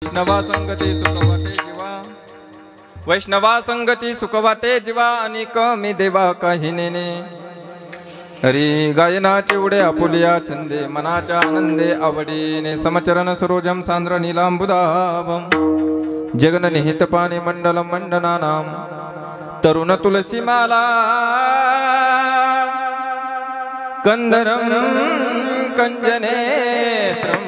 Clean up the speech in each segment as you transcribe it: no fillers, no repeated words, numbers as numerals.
वैष्णवा संगती सुख वाटे जीवा, वैष्णवा संगती सुख वाटे जीवा, अनेक मी देवा काही नेने. हरी गायनाचे उडे आपुलिया छंदे, मनाच्या आनंदे आवडीने. समचरण सरोजम सांद्र नीलांबुदाभम, जगन निहित पाणी मंडल मंडनानाम. तरुण तुलसी माला कंदरम कंजनेत्रम,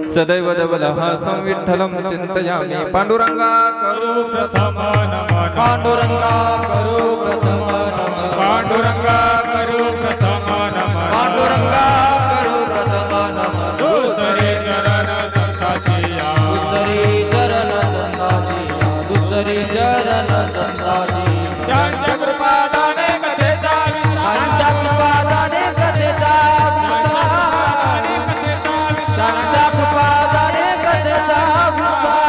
सदैव धवलहासं विठ्ठलं चिंतयामि. पांडुरंगा करो प्रथम नमः, पांडुरंगा करो प्रथम नमः, पांडुरंगा करो प्रथम नमः, पांडुरंगा करो प्रथम नमः. दुसरे चरण संताची या, दुसरे चरण संताची या, दुसरे चरण संताची. ज्यांच्या कृपादाने कथेचा विस्तार, ज्यांच्या कृपादाने कथेचा विस्तार, ज्यांच्या कृपादाने कथेचा विस्तार.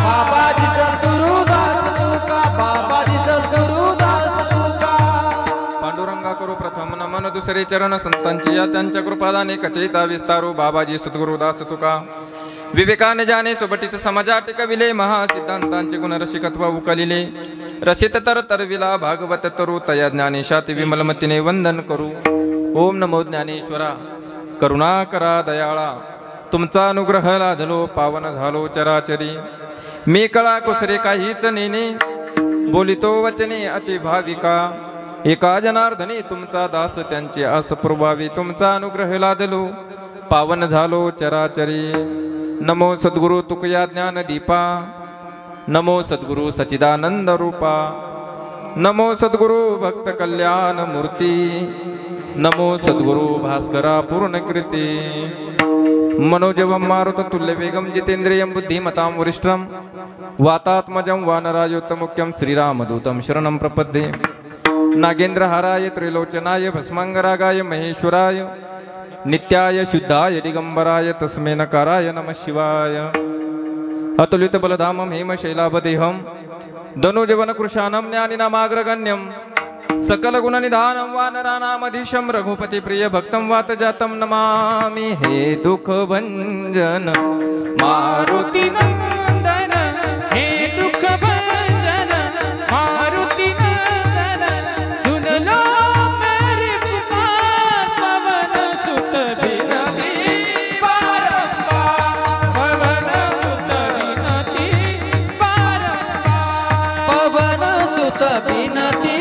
बाबाजी सद्गुरुदास तुका, बाबाजी सद्गुरुदास तुका. पांडुरंगा करू प्रथम नमन, दुसरे चरण संतांची या, त्यांच्या कृपादाने कथेचा विस्तारू. बाबाजी सद्गुरुदास तुका. विवेकाने जाणे सोबटीत समाजा टिकविले, महासिद्धांतांचे गुण रसिकत्व उकलिले. रसित तर तरविला भागवत तरू, तया ज्ञानेशाती विमलमतीने वंदन करू. ओम नमो ज्ञानेश्वरा, करुणा करा दयाळा, तुमचा अनुग्रह लाधलो पावन झालो चराचरी. मी कळा कुसरे काहीच नेने, बोलितो वचने अति भाविका. एका जनार्दनी तुमचा दास, त्यांची आस पुरवावी. तुमचा अनुग्रह लाधलो पावन झालो चराचरी. नमो सद्गुरु तुकया ज्ञान दीपा, नमो सद्गुरु सचिदानंद रूपा, नमो सद्गुरु भक्त कल्याण मूर्ती, नमो सद्गुरु भास्करा पूर्णकृती. मनोजवं मारुत तुल्य वेगं, जितेंद्रियं बुद्धिमतां वरिष्ठं, वातात्मजं वानरायोत्तमुख्यं, श्रीरामदूतं शरणं प्रपद्ये. नागेंद्रहाराय त्रिलोचनाय भस्मांगरागाय महेश्वराय, नित्याय शुद्धाय दिगंबराय तस्मै नकाराय नमः शिवाय. अतुलित बलधामं हेमशैलाभदेहं, धनुजवन कृशानं ज्ञानिनामाग्रगण्यं, सकल गुणनिधानं वानराणामधीशं, रघुपति प्रिय भक्तं वातजातं नमामि. हे दुख भंजन मारुति नंदन, हे दुख भंजन मारुति नंदन, सुन लो मेरी पुकार. पवन सुत बिनती बारंबार, पवन सुत बिनती बारंबार, पवन सुत बिनती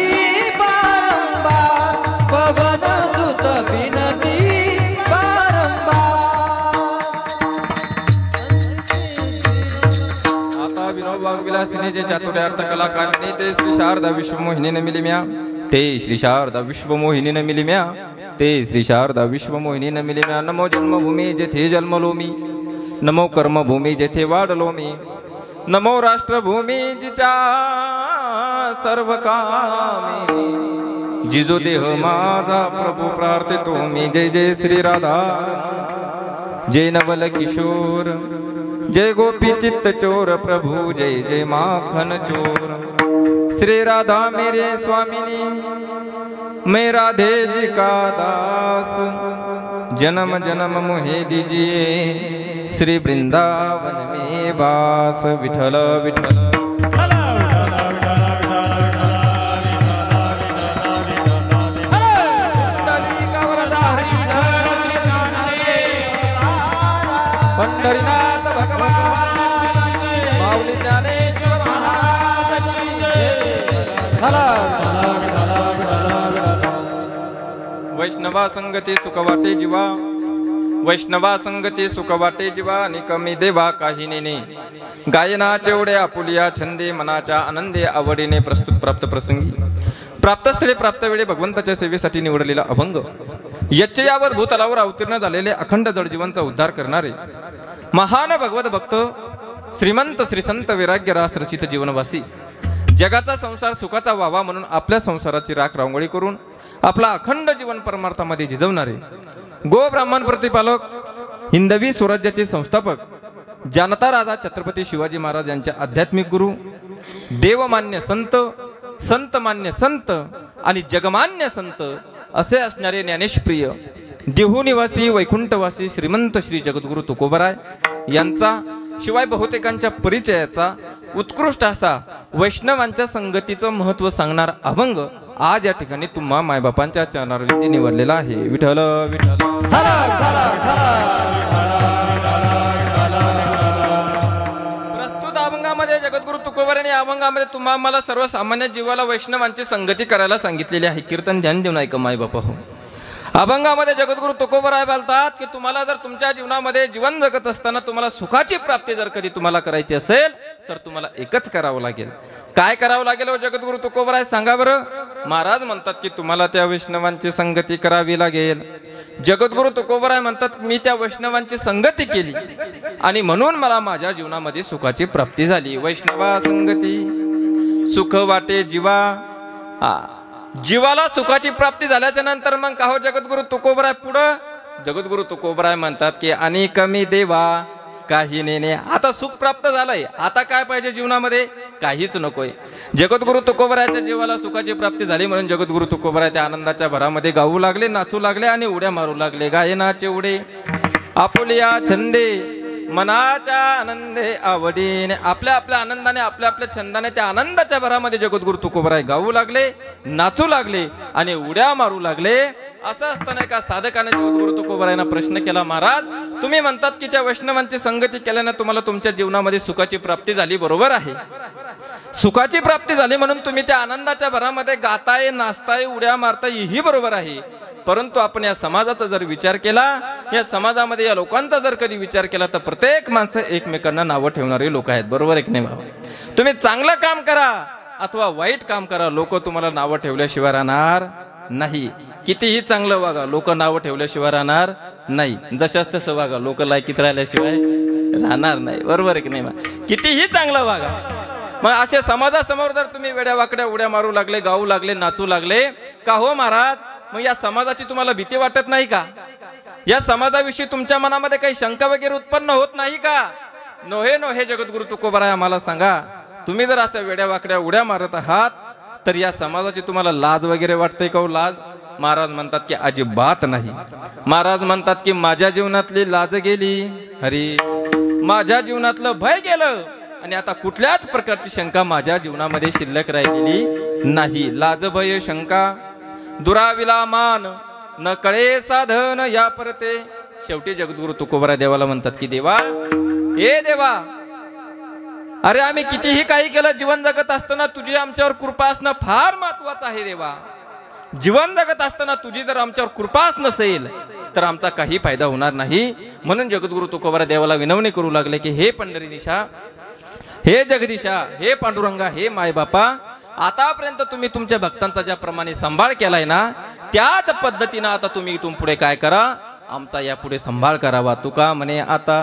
बारंबार, पवन सुत बिनती बारंबार. आता विनोद वाघविलासिनी जे चातुर्यार्थ कलाकारिणी, ते श्री शारदा विश्वमोहिनीने मिलिम्या, ते श्री शारदा विश्वमोहिनीने मिलिम्या, ते श्री शारदा विश्वमोहिनीने मिलिम्या. नमो जन्मभूमी जेथे जन्मलो मी, नमो कर्मभूमी जेथे वाढलो मी, नमो राष्ट्रभूमी जिच्या सर्व कामी, जिजो देह माझा प्रभू प्रार्थितो मी. जय जय श्री राधा, जय नवल किशोर, जय गोपी चित्त चोर प्रभु, जय जय माखन चोर. श्री राधा मेरे स्वामिनी, मैं राधे जी का दास, जन्म जन्म मोहे दीजिए, श्री वृंदावन में वास. विठल विठल पंढरीनाथ भगवान, माऊली ज्ञानेश्वर महाराज की जय. वैष्णवा संगती सुख वाटे जीवा, वैष्णवा संगती सुख वाटे जीवा, निकमी देवा काही नेने. गायनाचे उडे आपुलिया छंदे, मनाच्या आनंदे आवडीने. प्रस्तुत प्राप्त प्रसंगी, प्राप्तस्थळी प्राप्त वेळी भगवंताच्या सेवेसाठी निवडलेला अभंग. यच्चयावत भूतलावर अवतीर्ण झालेले अखंड जडजीवांचा उद्धार करणारे महान भगवत भक्त, श्रीमंत श्रीसंत वैराग्य रास रचित जीवनवासी, जगाचा संसार सुखाचा व्हावा म्हणून आपल्या संसाराची राख रांगोळी करून आपला अखंड जीवन परमार्थामध्ये झिजवणारे गो ब्राह्मण प्रतिपालक, हिंदवी स्वराज्याचे संस्थापक, जनता राजा छत्रपती शिवाजी महाराज यांचे आध्यात्मिक गुरु, देवमान्य संत, संतमान्य संत आणि जगमान्य संत असे असणारे ज्ञानेशप्रिय देहू निवासी वैकुंठवासी श्रीमंत श्री जगद्गुरु तुकोबराय यांचा शिवाय बहुतेकांच्या परिचयाचा उत्कृष्ट असा वैष्णवांच्या संगतीचं महत्त्व सांगणार अभंग आज या ठिकाणी तुम्हा मायबापांच्या चरणारविंदी निवडलेला आहे. विठ्ठल विठ्ठल. प्रस्तुत अभंगामध्ये जगद्गुरु तुकोबराय या अभंगामध्ये तुम्हा मला सर्वसामान्य जीवाला वैष्णवांची संगती करायला सांगितलेली आहे. कीर्तन ध्यान देऊन ऐका मायबापा हो. अभंगामध्ये जगद्गुरु तुकोबराय बोलतात की तुम्हाला जर तुमच्या जीवनामध्ये जीवन जगत असताना तुम्हाला सुखाची प्राप्ती जर कधी तुम्हाला करायची असेल तर तुम्हाला एकच करावं लागेल. काय करावं लागेल हो जगद्गुरु तुकोबराय सांगा बरं. महाराज म्हणतात की तुम्हाला त्या वैष्णवांची संगती करावी लागेल. जगद्गुरु तुकोबराय म्हणतात मी त्या वैष्णवांची संगती केली आणि म्हणून मला माझ्या जीवनामध्ये सुखाची प्राप्ती झाली. वैष्णवा संगती सुख वाटे जीवा. जीवाला सुखाची प्राप्ती झाल्याच्या नंतर मग का हो जगद्गुरु तुकोबराय पुढं जगद्गुरु तुकोबराय म्हणतात की आणि कमी देवा काही नेणे. आता सुख प्राप्त झालंय, आता काय पाहिजे जीवनामध्ये? काहीच नकोय. जगद्गुरु तुकोबरायच्या जीवाला सुखाची प्राप्ती झाली म्हणून जगद्गुरु तुकोबराय त्या आनंदाच्या भरामध्ये गाऊ लागले, नाचू लागले आणि उड्या मारू लागले. गायनाचे उडे आपुलिया छंदे मनाच्या आनंदे आवडीने. आपल्या आपल्या आनंदाने आपल्या आपल्या छंदाने त्या आनंदाच्या भरामध्ये जगद्गुरु तुकोबराय गाऊ लागले, नाचू लागले आणि उड्या मारू लागले. असं असताना एका साधकाने जगद्गुरु तुकोबरायांना प्रश्न केला, महाराज तुम्ही म्हणतात की त्या वैष्णवांची संगती केल्याने तुम्हाला तुमच्या जीवनामध्ये सुखाची प्राप्ती झाली, बरोबर आहे. सुखाची प्राप्ती झाली म्हणून तुम्ही त्या आनंदाच्या भरामध्ये गाताय, नाचताय, उड्या मारताय, ही बरोबर आहे. परंतु आपण या समाजाचा जर विचार केला, या समाजामध्ये या लोकांचा जर कधी विचार केला तर प्रत्येक माणसं एकमेकांना नावं ठेवणारे लोक आहेत, बरोबर आहे की नाही बाबा. तुम्ही चांगलं काम करा अथवा वाईट काम करा, लोक तुम्हाला नावं ठेवल्याशिवाय राहणार नाही. कितीही चांगलं वागा, लोक नावं ठेवल्याशिवाय राहणार नाही. जशाच तसं वागा, लोक लायकीत राहिल्याशिवाय राहणार नाही, बरोबर आहे की नाही. कितीही चांगलं वागा. मग अशा समाजासमोर जर तुम्ही वेड्या वाकड्या उड्या मारू लागले, गाऊ लागले, नाचू लागले, का हो महाराज मग या समाजाची तुम्हाला भीती वाटत नाही का? या समाजाविषयी तुमच्या मनामध्ये काही शंका वगैरे उत्पन्न होत नाही का? नोहे नोहे जगद्गुरु तुकोबराय आम्हाला सांगा, तुम्ही जर असं वेड्या वाकड्या उड्या मारत आहात तर या समाजाची तुम्हाला लाज वगैरे वाटते का? लाज? महाराज म्हणतात की अजिबात नाही. महाराज म्हणतात की माझ्या जीवनातली लाज गेली, हरी माझ्या जीवनातलं भय गेलं आणि आता कुठल्याच प्रकारची शंका माझ्या जीवनामध्ये शिल्लक राहिलेली नाही. लाज भय शंका दुराविला मान न कळे साधन या परते. शेवटी जगद्गुरु तुकोबराय देवाला म्हणतात की देवा, ए देवा, अरे आम्ही कितीही काही केलं, जीवन जगत असताना तुझी आमच्यावर कृपा असणं फार महत्वाचं आहे देवा. जीवन जगत असताना तुझी जर आमच्यावर कृपाच नसेल तर आमचा काही फायदा होणार नाही. म्हणून जगद्गुरु तुकोबराय देवाला विनवणी करू लागले की हे पंढरीनिशा, हे जगदीशा, हे पांडुरंगा, हे मायबापा, आतापर्यंत तुम्ही तुमच्या भक्तांचा ज्याप्रमाणे सांभाळ केलाय ना, त्याच पद्धतीनं आता तुम्ही इथून पुढे काय करा, आमचा यापुढे सांभाळ करावा. तुका म्हणे आता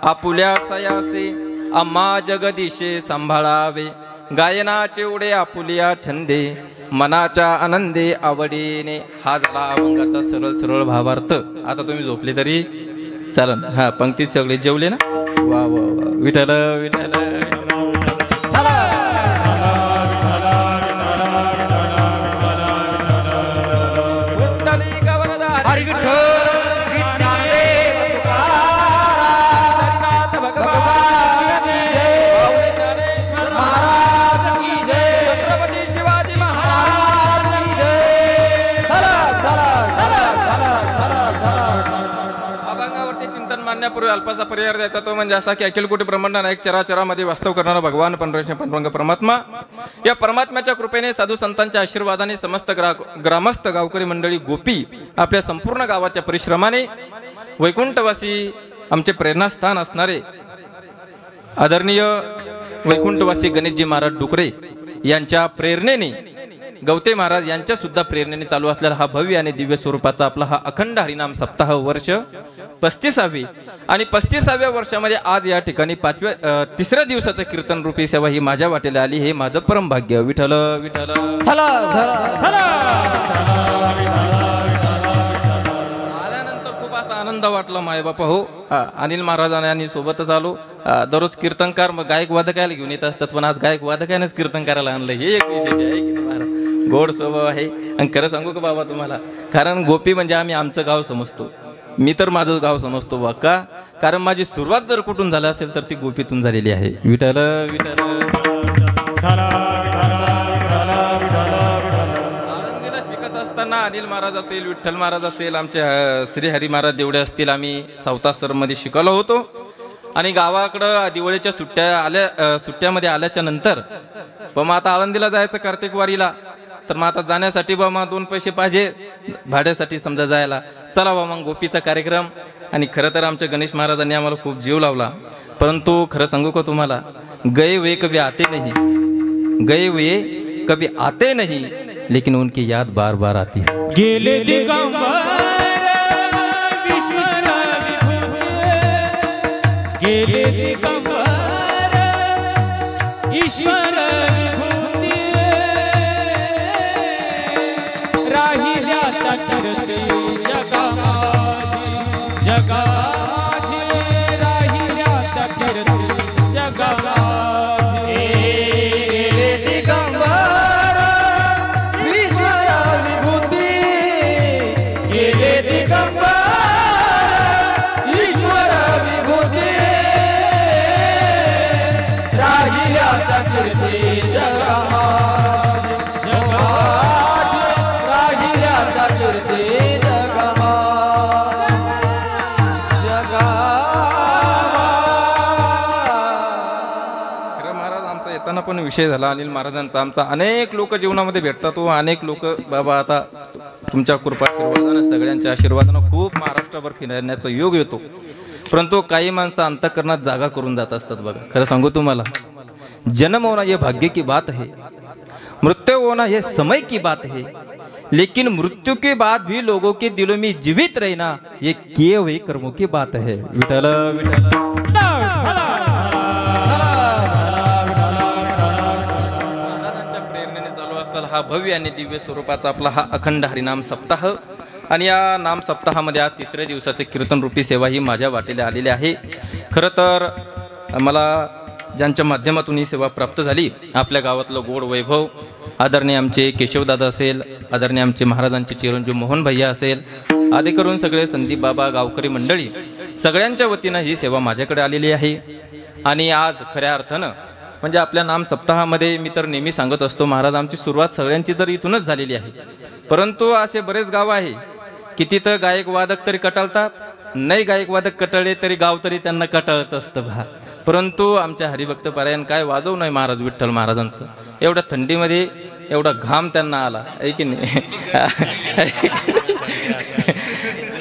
आपुल्या सयासे आम्हा जगदीशे सांभाळावे. गायनाचे उडे आपुलिया छंदे मनाच्या आनंदे आवडीने. हा झाला अभंगाचा सरळ सरळ भावार्थ. आता तुम्ही झोपले तरी चालन. हा पंक्तीत सगळे जेवले ना? वा वा वा. विठ्ठल विठ्ठल. पूर्वी अल्पाचा पर्याय द्यायचा तो म्हणजे असा की अखिल कोटी ब्रह्मांड नायक चराचरामध्ये वास्तव करणारा भगवान पांडुरंग परमात्मा, या परमात्म्याच्या कृपेने साधू संतांच्या आशीर्वादाने समस्त ग्रामस्थ गावकरी मंडळी गोपी आपल्या संपूर्ण गावाच्या परिश्रमाने वैकुंठवासी आमचे प्रेरणास्थान असणारे आदरणीय वैकुंठवासी गणेशजी महाराज डुकरे यांच्या प्रेरणेने, गवते महाराज यांच्या सुद्धा प्रेरणेने चालू असलेला हा भव्य आणि दिव्य स्वरूपाचा आपला हा अखंड हरिनाम सप्ताह वर्ष 35वी आणि 35व्या वर्षामध्ये आज या ठिकाणी तिसऱ्या दिवसाचं कीर्तन रूपी सेवा ही माझ्या वाटेला आली. हे माझं परम भाग्य. विठ्ठल विठ्ठल. आल्यानंतर खूप असा आनंद वाटला मायबापा हो. अनिल महाराजांनी सोबतच आलो. दररोज कीर्तनकार मग गायक वादकायला घेऊन येत असतात, पण आज गायक वादकानेच कीर्तन करायला आणलं, हे एक विशेष आहे की महाराज. गोड स्वभाव आहे. आणि खरं सांगू का बाबा तुम्हाला, कारण गोपी म्हणजे आम्ही आमचं गाव समजतो. मी तर माझं गाव समजतो बा. का? कारण माझी सुरुवात जर कुठून झाली असेल तर ती गोपीतून झालेली आहे. विठ्ठल विठ्ठल. आळंदीला शिकत असताना अनिल महाराज असेल, विठ्ठल महाराज असेल, आमचे श्रीहरी महाराज देवडे असतील, आम्ही सावतासरमध्ये शिकलो होतो. आणि गावाकडं दिवाळीच्या सुट्ट्यामध्ये आल्याच्या नंतर मग आता आळंदीला जायचं कार्तिक वारीला. तर मग आता जाण्यासाठी बा मग 2 पैसे पाहिजे भाड्यासाठी समजा जायला. चला बा मग गोपीचा कार्यक्रम. आणि खरं तर आमच्या गणेश महाराजांनी आम्हाला खूप जीव लावला. परंतु खरं सांगू का तुम्हाला, गए हुए कभी आते नहीं, गए हुए कभी आते नहीं, लेकिन उनकी याद बार बार आती है. गेले दिगंबर विश्वरा विभूते, गेले दिगंबर ईश्वर विभूते, राहिल्या कीर्ती जगामाझी, जगामाझी राहिल्या कीर्ती जगामाझी. गेले दिगंबर ईश्वर विभूती, गेले दिगंबर ईश्वर विभूती, राहिल्या कीर्ती जगामाझी, जगामाझी राहिल्या कीर्ती जगामाझी, खरं महाराज आमचा येताना पण विषय झाला अनिल महाराजांचा. आमचा अनेक लोक जीवनामध्ये भेटतात हो. अनेक लोक बाबा आता तुमच्या कृपा आशीर्वादानं, सगळ्यांच्या आशीर्वादानं खूप महाराष्ट्रभर फिरण्याचा योग येतो. परंतु काही माणसं अंतःकरणात जागा करून जात असतात बघा. खरं सांगू तुम्हाला, जन्म होना ये भाग्य की बात है, मृत्यु होना ये समय की बात है, लेकिन मृत्यु के बाद भी लोगों के दिलों में जीवित रहना ये किए हुए कर्मों की बात है. विठ्ठल विठ्ठल. महाराजांच्या प्रेरणेने चालू असताना हा भव्य आणि दिव्य स्वरूपाचा आपला हा अखंड हरिनाम सप्ताह. आणि या नाम सप्ताहामध्ये आज 3ऱ्या दिवसाचे कीर्तनरूपी सेवा ही माझ्या वाटेला आलेली आहे. खरं तर मला ज्यांच्या माध्यमातून ही सेवा प्राप्त झाली, आपल्या गावातलं गोड वैभव आदरणीय आमचे केशवदादा असेल, आदरणीय आमचे महाराजांचे चिरंजीव मोहन भैया असेल, आदी करून सगळे संदीप बाबा गावकरी मंडळी सगळ्यांच्या वतीनं ही सेवा माझ्याकडे आलेली आहे. आणि आज खऱ्या अर्थानं म्हणजे आपल्या नाम सप्ताहामध्ये मी तर नेहमी सांगत असतो, महाराज आमची सुरुवात सगळ्यांची तर इथूनच झालेली आहे. परंतु असे बरेच गाव आहे की तिथं गायक वादक तरी कटाळतात, नाही गायक वादक कटाळले तरी गाव तरी त्यांना कटाळत असतं भा. परंतु आमच्या हरिभक्त पारायण काय वाजवू नाही महाराज विठ्ठल महाराजांचं. एवढ्या थंडीमध्ये एवढा घाम त्यांना आला आहे की नाही.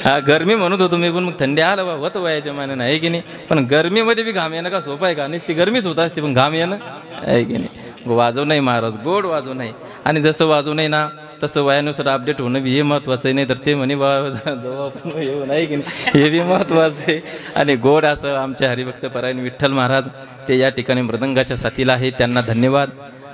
हा गरमी म्हणत होतो मी, पण मग थंडी आलं बा होतं वयाच्या मानानं आहे की नाही. पण गरमीमध्ये बी घाम येणं का सोपं आहे का? नुसती गरमीच होत असते पण घाम येणं आहे की नाही. वाजव नाही महाराज, गोड वाजव नाही. आणि जसं वाजव नाही ना तसं वयानुसार अपडेट होणं बी हे महत्त्वाचं आहे. नाही तर ते म्हणे बा आपण येऊ नाही की नाही, हे बी महत्त्वाचं आहे. आणि गोड असं आमच्या हरिभक्त परायण विठ्ठल महाराज ते या ठिकाणी मृदंगाच्या साथीला आहे, त्यांना धन्यवाद.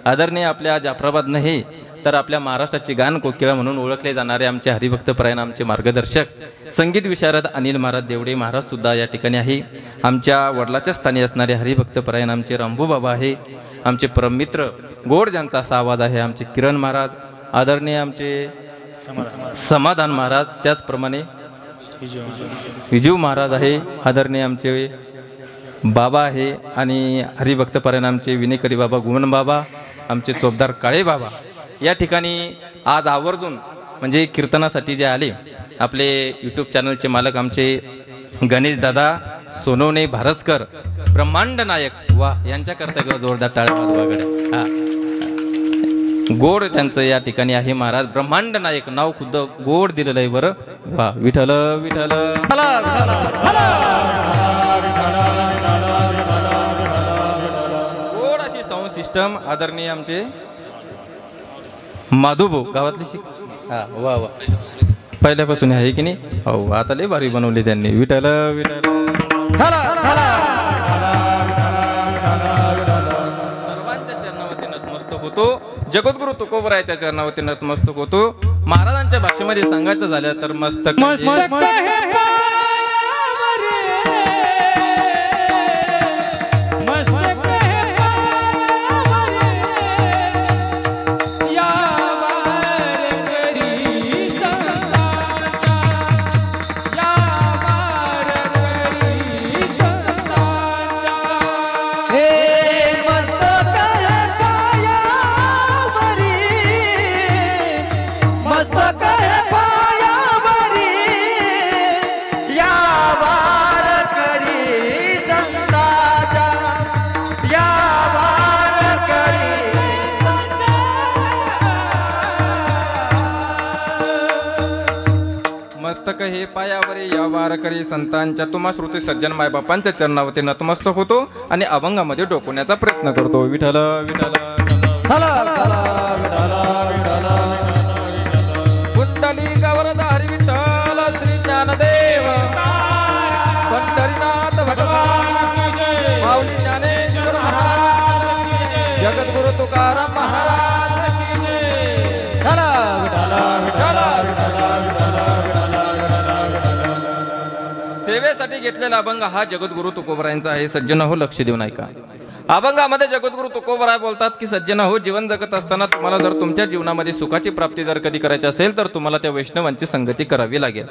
आदरणीय आपल्या जाफराबाद नाही तर आपल्या महाराष्ट्राची गान कोकिळा म्हणून ओळखले जाणारे आमचे हरिभक्त परायण आमचे मार्गदर्शक संगीत विशारद अनिल महाराज देवडे महाराज सुद्धा या ठिकाणी आहे. आमच्या वडिलाच्या स्थानी असणारे हरिभक्त परायण आमचे रामभू बाबा आहे. आमचे परममित्र गोड ज्यांचा असा आवाज आहे आमचे किरण महाराज, आदरणीय आमचे समाधान महाराज, त्याचप्रमाणे विजू महाराज आहे, आदरणीय आमचे बाबा आहे. आणि हरिभक्त परायण आमचे विनेकरी बाबा गुमन बाबा, आमचे चोपदार काळे बाबा या ठिकाणी आज आवर्जून म्हणजे कीर्तनासाठी जे आले आपले यूट्यूब चॅनलचे मालक आमचे गणेश दादा सोनवणे भारतकर ब्रह्मांड नायक, वा यांच्याकरता जोरदार टाळ्या वाजवाकडे. हा गोड त्यांचं या ठिकाणी आहे महाराज. ब्रह्मांड नायक नाव खुद्द गोड दिलेलं आहे बरं. वा विठ्ठल विठ्ठल. गोड अशी साऊंड सिस्टम आदरणीय आमचे माधुभाऊ गावातले शिक. हा वा वा पहिल्यापासून आहे की नाही. हो आता लय भारी बनवली त्यांनी. विठ्ठल विठ्ठल. सर्वांच्या चरणावरती नतमस्तक होतो. जगद्गुरु तुकोबरायाच्या चरणावरती नतमस्तक होतो. महाराजांच्या भाषेमध्ये सांगायचं झालं तर मस्तक या मस्तक हे पायावरी या वार करी संतांच्या तुम्हा श्रुती सज्जन मायबापांच्या चरणावरती नतमस्तक होतो आणि अभंगामध्ये डोकवण्याचा प्रयत्न करतो. विठ्ठल विठ्ठल कुंडली गवरधारी विठ्ठल श्री ज्ञानदेव पंढरीनाथ भगवान माऊली ज्ञानेश्वर महाराज जगद्गुरु तुकाराम महाराज की सेवेसाठी घेतलेला अभंग हा जगद्गुरु तुकोबरायांचा आहे. सज्जन हो, लक्ष देऊन ऐका. अभंगामध्ये जगद्गुरु तुकोबराय बोलतात की सज्जन हो, जीवन जगत असताना तुम्हाला जर तुमच्या जीवनामध्ये सुखाची प्राप्ती जर कधी करायची असेल तर तुम्हाला त्या वैष्णवांची संगती करावी लागेल.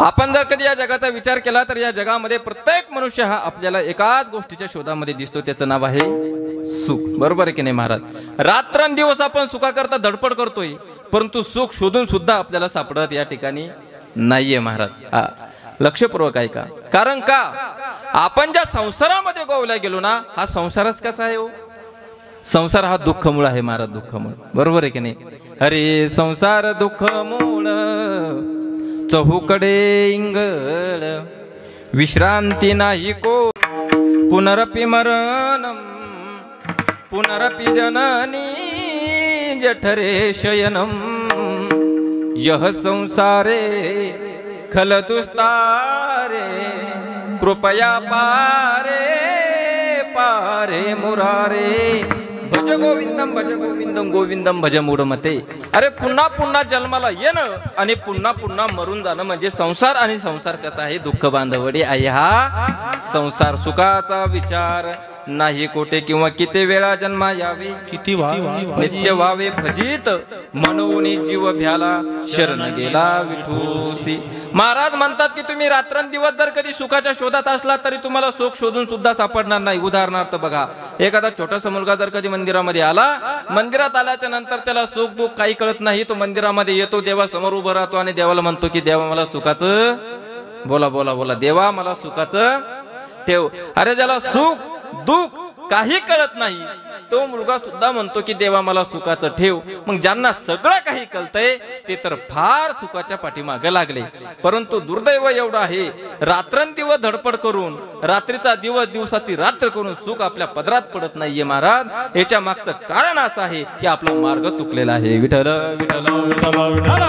आपण जर कधी या जगाचा विचार केला तर या जगामध्ये प्रत्येक मनुष्य हा आपल्याला एकाच गोष्टीच्या शोधामध्ये दिसतो, त्याचं नाव आहे सुख. बरोबर आहे की नाही महाराज? रात्रंदिवस आपण सुखाकरता धडपड करतोय, परंतु सुख शोधून सुद्धा आपल्याला सापडत या ठिकाणी नाहीये महाराज. लक्षपूर्वक आहे का? कारण का आपण ज्या संसारामध्ये गोवल्या गेलो ना, हा संसारच कसा आहे हो? संसार हा दुःखमूळ आहे महाराज, दुःखमूळ. बरोबर आहे की नाही? अरे संसार दुःखमूळ चहूकडे इंगळ विश्रांती नाही को पुनरपि मरणम पुनरपि जननी जठरे शयनम यह संसारे खलदुस्तारे कृपया पारे पारे मुरारे भज गोविंदम गोविंदम भज मूढमते. अरे पुन्हा पुन्हा जन्माला येणं आणि पुन्हा पुन्हा मरून जाणं म्हणजे संसार. आणि संसार कसा आहे? दुःख बांधवडी आहे हा संसार. सुखाचा विचार नाही कोठे किंवा किती वेळा जन्मा यावे, किती नित्य व्हावे भजित म्हणून जीव भ्याला शरण गेला विठूसी. महाराज म्हणतात की तुम्ही रात्रंदिवस जर कधी सुखाच्या शोधात असला तरी तुम्हाला सुख शोधून सुद्धा सापडणार नाही. उदाहरणार्थ बघा, एखादा छोटासा मुलगा जर कधी मंदिरामध्ये आला, मंदिरात आल्याच्या नंतर त्याला सुख दुःख काही कळत नाही. तो मंदिरामध्ये येतो, देवासमोर उभा राहतो आणि देवाला म्हणतो की देवा मला सुखाचं बोला बोला बोला देवा मला सुखाचं ठेव. अरे ज्याला सुख दुःख काही कळत नाही तो मुलगा सुद्धा म्हणतो की देवा मला सुखाचं ठेव. मग ज्यांना सगळं काही कळतंय ते तर फार सुखाच्या पाठीमागे लागले. परंतु दुर्दैव एवढं आहे, रात्रंदिवस धडपड करून रात्रीचा दिवस दिवसाची रात्र करून सुख आपल्या पदरात पडत नाहीये महाराज. याच्या मागचं कारण असं आहे की आपला मार्ग चुकलेला आहे. विठ्ठल विठ्ठल विठ्ठल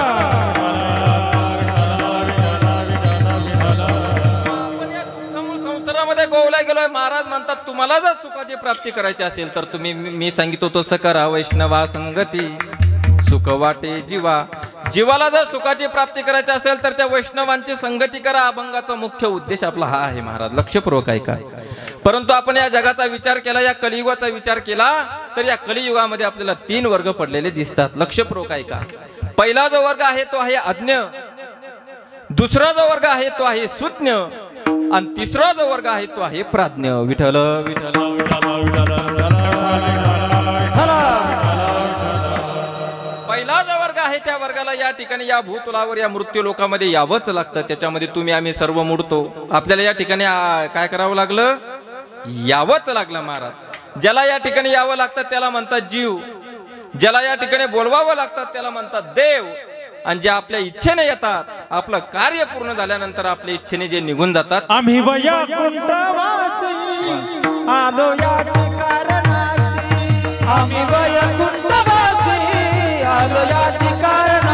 गोवला गेलोय. महाराज म्हणतात तुम्हाला जर सुखाची प्राप्ती करायची असेल तर तुम्ही मी सांगितलं तसं करा. वैष्णवा संगती सुख वाटे जीवा. जीवाला जर सुखाची प्राप्ती करायची असेल तर त्या वैष्णवांची संगती करा. अभंगाचा मुख्य उद्देश आपला हा आहे महाराज. लक्षपूर्वक आहे का? परंतु आपण या जगाचा विचार केला, या कलियुगाचा विचार केला तर या कलियुगामध्ये आपल्याला 3 वर्ग पडलेले दिसतात. लक्षपूर्वक आहे का? पहिला जो वर्ग आहे तो आहे अज्ञ, दुसरा जो वर्ग आहे तो आहे सुज्ञ आणि तिसरा जो वर्ग आहे तो आहे प्राज्ञ. विठ्ठल विठ्ठल पहिला जो वर्ग आहे त्या वर्गाला या ठिकाणी या भूतलावर या मृत्यू लोकामध्ये यावंच लागतं. त्याच्यामध्ये तुम्ही आम्ही सर्व मुडतो. आपल्याला या ठिकाणी काय करावं लागलं? यावंच लागलं महाराज. ज्याला या ठिकाणी यावं लागतं त्याला म्हणतात जीव, ज्याला या ठिकाणी बोलवावं लागतात त्याला म्हणतात देव. आणि जे आपल्या इच्छेने येतात, आपलं कार्य पूर्ण झाल्यानंतर आपल्या इच्छेने जे निघून जातात, आम्ही वैकुंठवासी आलो याचे कारणासी. आम्ही वैकुंठवासी आलो याचे कारणासी.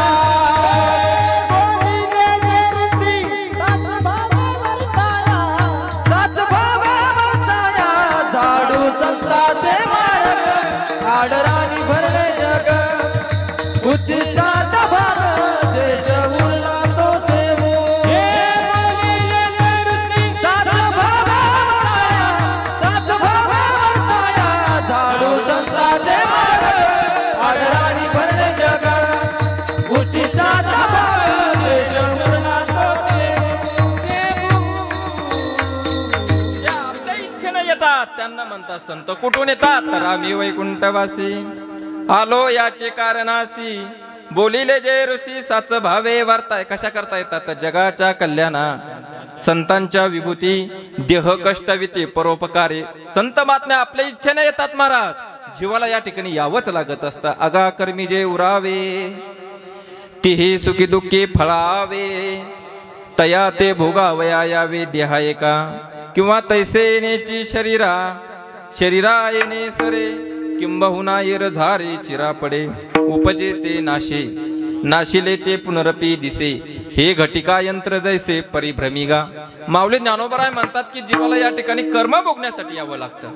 सात भाव वर्ताया झाडू संताचे मार्ग. आडराणी भरले जग उच्चिष्टात भाग. त्यांना म्हणतात संत. कुठून येतात? तर आम्ही वैकुंठवासी आलो याचे कारणासी. बोलिले जे ऋषी साच भावे वार्ताय. कशा करता येतात? जगाच्या कल्याणा संतांच्या विभूती देह कष्टविते परोपकारे. संत महात्म्या आपल्या इच्छेने येतात महाराज. जीवाला या ठिकाणी यावंच लागत असतं. अगा कर्मी जे उरावे तिही सुखी दुःखी फळावे. तया ते भोगावया यावे देहा एका किंवा तैसे येण्याची शरीरा येणे सरे किंबहुना येर झारे चिरा पडे उपजे ते नाशिले ते पुनरपी दिसे हे घटिका यंत्र जैसे परिभ्रमिगा. माऊली ज्ञानोबराय म्हणतात की जीवाला या ठिकाणी कर्म भोगण्यासाठी यावं लागतं.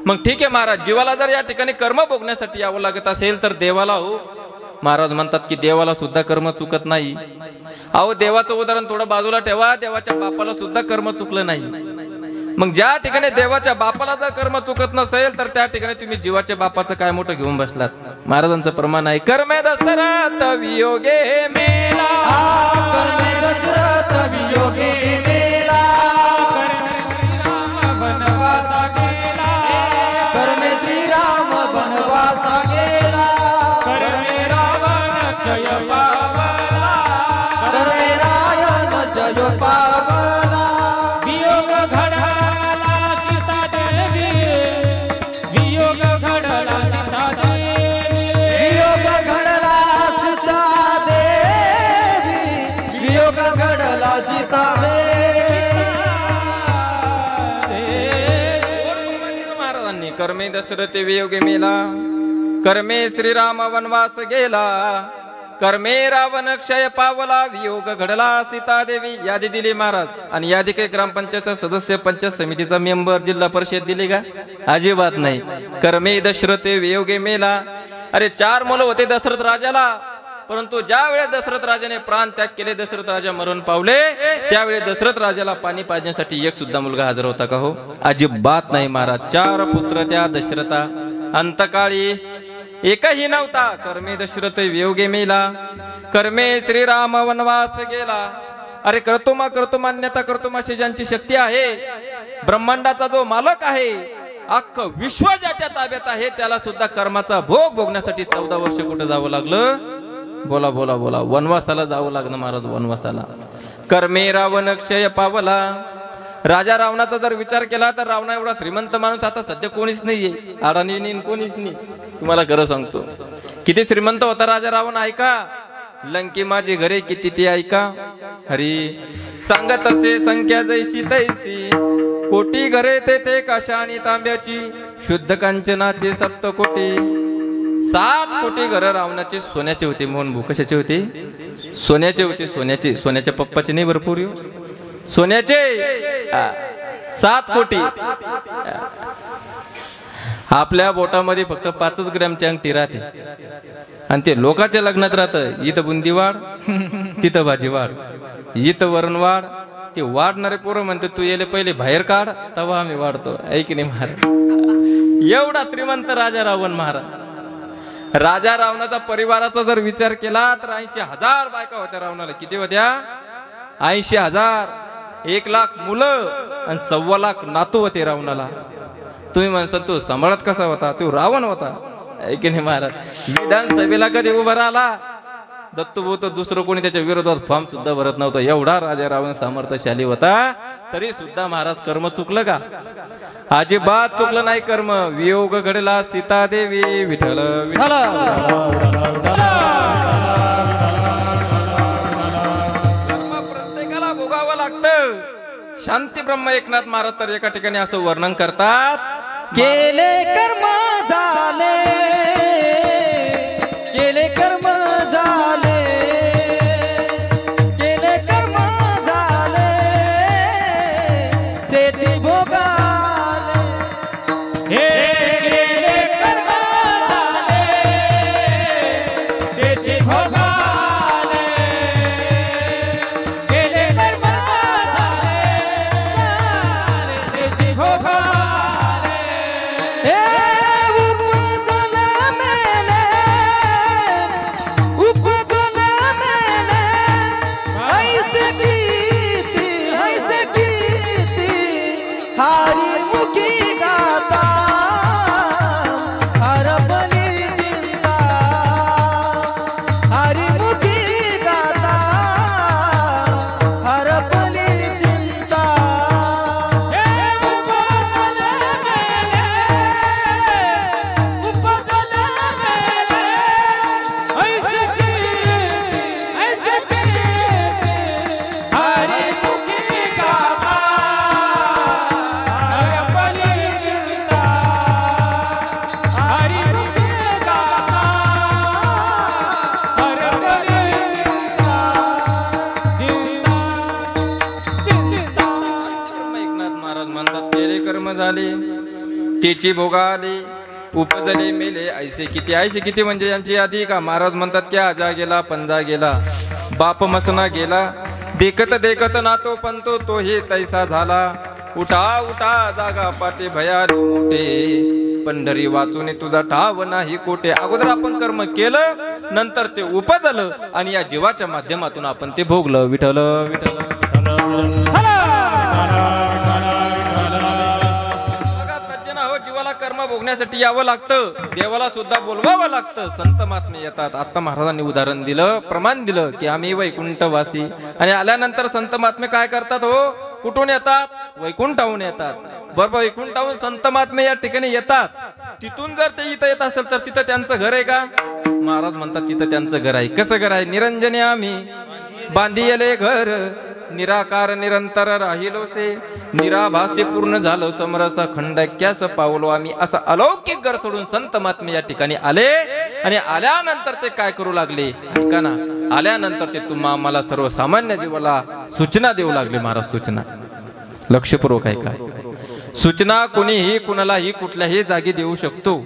मग ठीक आहे महाराज, जीवाला जर या ठिकाणी कर्म भोगण्यासाठी यावं लागत असेल तर देवाला हो, महाराज म्हणतात की देवाला सुद्धा कर्म चुकत नाही. अहो देवाचं उदाहरण थोडं बाजूला ठेवा, देवाच्या बापाला सुद्धा कर्म चुकलं नाही. मग ज्या ठिकाणी देवाच्या बापाला जर कर्म चुकत नसेल तर त्या ठिकाणी तुम्ही जीवाच्या बापाचं काय मोठं घेऊन बसलात. महाराजांचं प्रमाण आहे कर्मे दशरथ वियोगे मेला, कर्मे दशरथ वियोगे मेला, कर्मे श्रीराम वनवासा गेला, कर्मे रावण जय पावला, कर्मे रायण जय पावला. वियोग घडला सीता देवी, वियोग घडला सीता देवी, वियोग घडला सीता देवी, वियोग घडला सीता महाराजांनी कर्मे दशरथ वियोगे मेला, कर्मे श्रीराम वनवास गेला, कर्मे रावण क्षय पावला, वियोग घडला सीता देवी. यादी दिली महाराज. आणि यादी काही ग्रामपंचायत सदस्य, पंचायत समितीचा मेंबर, जिल्हा परिषद दिली का? अजिबात नाही. कर्मे दशरथ वियोगे मेला. अरे 4 मुलं होते दशरथ राजाला, परंतु ज्या वेळेस दशरथ राजाने प्राण त्याग केले, दशरथ राजा मरण पावले, त्यावेळी दशरथ राजाला पाणी पाजण्यासाठी एक सुद्धा मुलगा हजर होता का? हो, अजिबात नाही महाराज. 4 पुत्र त्या दशरथा, अंतकाळी एकही नव्हता. कर्मे दशरथ वियोगे मेला, कर्मे श्रीराम वनवास गेला. अरे कर्तुमा अन्यथा कर्तुमाशी ज्यांची शक्ती आहे, ब्रह्मांडाचा जो मालक आहे, अख्खं विश्व ज्याच्या ताब्यात आहे, त्याला सुद्धा कर्माचा भोग भोगण्यासाठी 14 वर्ष कुठे जावं लागलं? बोला बोला बोला, वनवासाला जावं लागलं महाराज, वनवासाला. कर्मे रावण क्षय पावला. राजा रावणाचा जर विचार केला तर रावणा एवढा श्रीमंत माणूस आता सध्या कोणीच नाहीये, अडाणी नाही, कोणीच नाही. तुम्हाला खरं सांगतो किती श्रीमंत होता राजा रावण. ऐका, लंकी माझी घरे किती ती ऐका. हरी सांगत असे संख्या जैशी तैसी, कोटी घरे तेथे काशा आणि तांब्याची, शुद्ध कांचनाचे 7 कोटी. 7 कोटी घरं रावणाचे सोन्याचे होते. मोहन भाऊ कशाचे होते? सोन्याचे होते. सोन्याच्या पप्पाचे नाही भरपूर, सोन्याचे 7 कोटी. आपल्या बोटामध्ये फक्त 5 ग्रॅमची अंगठी राहते आणि ते लोकांच्या लग्नात राहतं. इथं बुंदी वाढ, तिथं भाजी वाढ, इथं वरण वाढ. ते वाढणारे पोरं म्हणते तू येले पहिले बाहेर काढ, तेव्हा आम्ही वाढतो. ऐक नाही महाराज, एवढा श्रीमंत राजा रावण महाराज. राजा रावणाचा परिवाराचा जर विचार केला तर 80,000 बायका होत्या रावणाला. किती होत्या? 80,000. 1,00,000 मुलं आणि 1,25,00,000 नातू होते रावणाला. तुम्ही म्हणसाल तो सांभाळत कसा होता? तो रावण होता. ऐक नाही महाराज, विधानसभेला कधी उभा राहिला दत्तूभाऊ तर दुसरं कोणी त्याच्या विरोधात फॉर्म सुद्धा भरत नव्हतं. एवढा राजा रावण सामर्थ्यशाली होता. तरी सुद्धा महाराज कर्म चुकलं का? अजिबात चुकलं नाही कर्म. वियोग घडला सीता देवी, विठ्ठल विठ्ठल. प्रत्येकाला भोगावं लागतं. शांती ब्रह्म एकनाथ महाराज तर एका ठिकाणी असं वर्णन करतात, केले कर्म झाले, केले कर्म झाले, केले कर्म झाले, तेथे भोगाले. हे केले कर्म झाले, त्याचे भोगाले, केले कर्म झाले, त्याचे भोगाले. हरी मुखी गाता हरपली चिंता, हरी मुखी गाता हरपली चिंता. हरी जे कर्म झाले तेची भोगाले उपजले मेले ऐसे किती म्हणजे यांची यादी का? महाराज म्हणतात की आजा गेला पंजा गेला बाप मसना गेला देखत देखत नातो पंतो तो हे तैसा झाला उठा उठा जागा पाटे भयाले मोठे पंढरी वाचून तुझा ठाव नाही कोटे. अगोदर आपण कर्म केलं नंतर ते उपजलं आणि या जीवाच्या माध्यमातून आपण ते भोगलं. विठ्ठल विठ्ठल जीवाला कर्म भोगण्यासाठी यावं लागतं, देवाला सुद्धा बोलवावं लागतं. संत महात्मे येतात. आता महाराजांनी उदाहरण दिलं, प्रमाण दिलं की आम्ही वैकुंठवासी आणि आल्यानंतर संत महात्मे काय करतात हो? कुठून येतात? वैकुंठाहून येतात. बरोबर, वैकुंठाहून संत महात्मे या ठिकाणी येतात. तिथून जर ते इथं येत असेल तर तिथं त्यांचं घर आहे का? महाराज म्हणतात तिथं त्यांचं घर आहे. कसं घर आहे? निरंजने आम्ही बांधिले घर निराकार निरंतर राहिलो से निराभासी पूर्ण झालो समरस खंडक्यास पावलो आम्ही. असं अलौकिक घर सोडून संत महात्मे या ठिकाणी आले आणि आल्यानंतर ते काय करू लागले? ऐका ना, आल्यानंतर ते मला सर्वसामान्य जीवाला सूचना देऊ लागले. महाराज सूचना लक्षपूर्वक ऐका. सूचना कोणीही कुणालाही कुठल्याही जागी देऊ शकतो,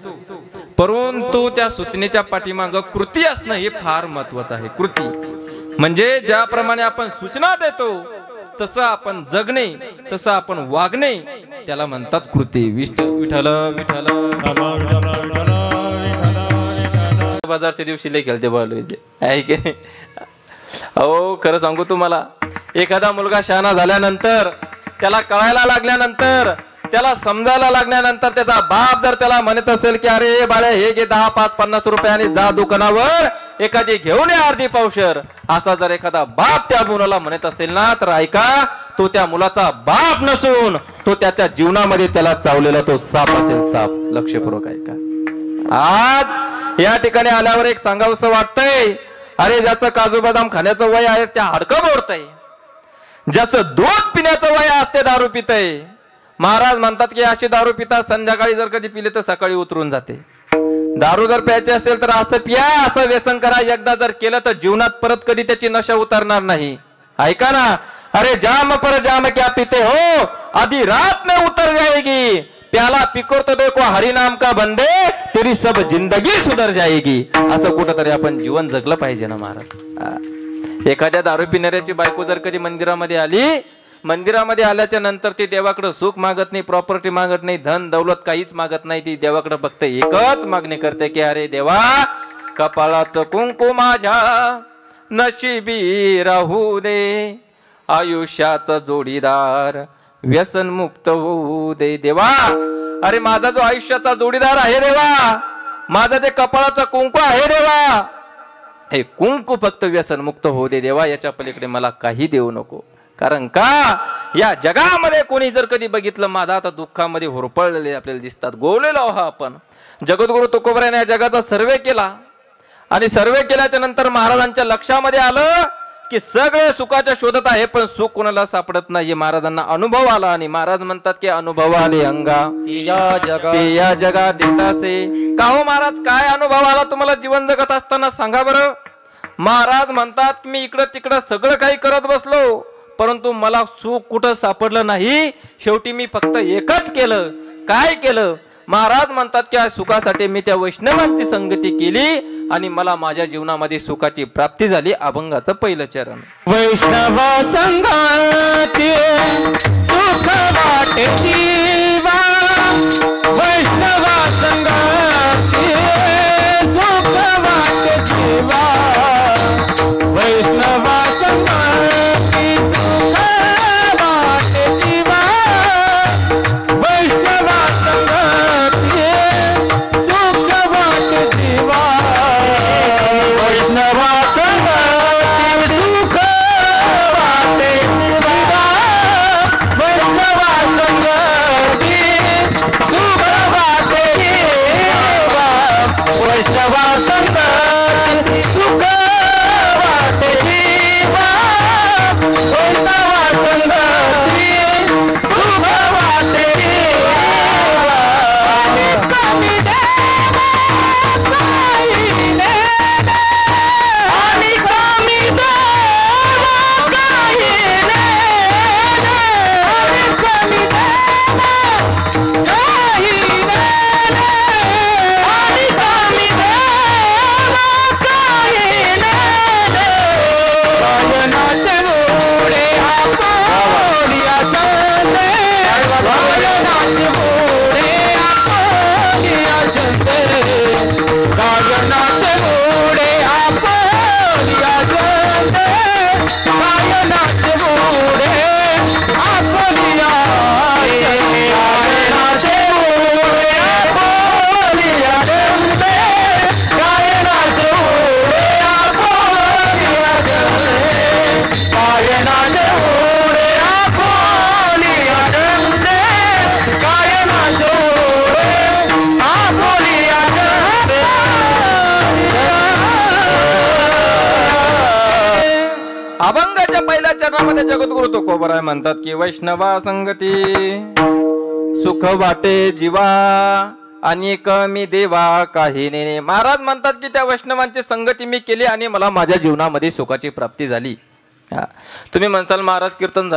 परंतु त्या सूचनेच्या पाठीमाग कृती असणं हे फार महत्वाचं आहे. कृती म्हणजे ज्याप्रमाणे आपण सूचना देतो तसं आपण जगणे, तसं आपण वागणे, त्याला म्हणतात कृती. विठ्ठल विठ्ठल बाजारच्या दिवशी लय खेळते बोलवायचे आहे की नाही? अहो खरं सांगू तुम्हाला, एखादा मुलगा शहाणा झाल्यानंतर, त्याला कळायला लागल्यानंतर, त्याला समजायला लागल्यानंतर त्याचा बाप जर त्याला म्हणत असेल की अरे बाळा हे घे 10, 5, 50 रुपयाने जा दुकानावर एखादी घेऊन ये अर्धी पावशर, असा जर एखादा बाप त्या मुलाला म्हणत असेल ना, तर ऐका, तो त्या मुलाचा बाप नसून तो त्याच्या जीवनामध्ये त्याला चावलेला तो साप असेल. साप. लक्षपूर्वक ऐका. आज या ठिकाणी आल्यावर एक सांगावंसं वाटतंय, अरे ज्याचं काजू बदाम खाण्याचं वय आहे त्या हाडकं मोडतंय, ज्याचं दूध पिण्याचं वय असते दारू पितय. महाराज म्हणतात की अशी दारू पिता संध्याकाळी जर कधी पिले तर सकाळी उतरून जाते. दारू जर प्यायची असेल तर असं पिया, असं व्यसन करा. एकदा जर केलं तर जीवनात परत कधी त्याची नशा उतरणार नाही. ऐका ना, अरे जाम पर जाम क्या पीते हो, आधी रात में उतर जाएगी, प्याला पिकोर तो देखो हरि नाम का बंदे, तेरी सब जिंदगी सुधर जाएगी. असं कुठंतरी आपण जीवन जगलं पाहिजे ना महाराज. एखाद्या दारू पिणाऱ्याची बायको जर कधी मंदिरामध्ये आली, मंदिरामध्ये आल्याच्या नंतर ती देवाकडे सुख मागत नाही, प्रॉपर्टी मागत नाही, धन दौलत काहीच मागत नाही. ती देवाकडे फक्त एकच मागणी करते की अरे देवा, कपाळाचं कुंकू माझ्या नशिबी राहू दे, आयुष्याचा जोडीदार व्यसन मुक्त होऊ दे. देवा, अरे माझा जो आयुष्याचा जोडीदार आहे देवा, माझा जे कपाळाचा कुंकू आहे देवा, हे कुंकू फक्त व्यसन मुक्त होऊ दे देवा, याच्या पलीकडे मला काही देऊ नको. कारण का या जगामध्ये कोणी जर कधी बघितलं, माझा आता दुःखामध्ये होरपळलेले आपल्याला दिसतात, गोवलेलो आहोत आपण. जगद्गुरु तुकोबरायाने या जगाचा सर्वे केला आणि सर्वे केल्याच्या नंतर महाराजांच्या लक्षामध्ये आलं की सगळे सुखाच्या शोधत आहे पण सुख कोणाला सापडत नाही. महाराजांना अनुभव आला आणि महाराज म्हणतात की अनुभव आले अंगा या जगात येतासे. का हो महाराज, काय अनुभव आला तुम्हाला जीवन जगत असताना सांगा बरं. महाराज म्हणतात की मी इकडं तिकडं सगळं काही करत बसलो, परंतु मला सुख कुठं सापडलं नाही. शेवटी मी फक्त एकच केलं. काय केलं? महाराज म्हणतात की सुखासाठी मी त्या वैष्णवांची संगती केली आणि मला माझ्या जीवनामध्ये सुखाची प्राप्ती झाली. अभंगाचं पहिलं चरण. वैष्णव संगती सुख वाटे जीवा, वैष्णव संगती सुख वाटे जीवा, वैष्णव संगती सुख वाटे जीवा, वैष्णव संगती सुख वाटे जीवा, वैष्णव संगती सुख वाटे जीवा, वैष्णव संगती वचनामध्ये जगद्गुरु तुकोबराय म्हणतात की वैष्णवा संगती सुख वाटे जीवा आणि कमी देवा काही नाही. महाराज म्हणतात की त्या वैष्णवांची संगती मी केली आणि मला माझ्या जीवनामध्ये सुखाची प्राप्ती झाली. तुम्ही म्हणसाल महाराज कीर्तन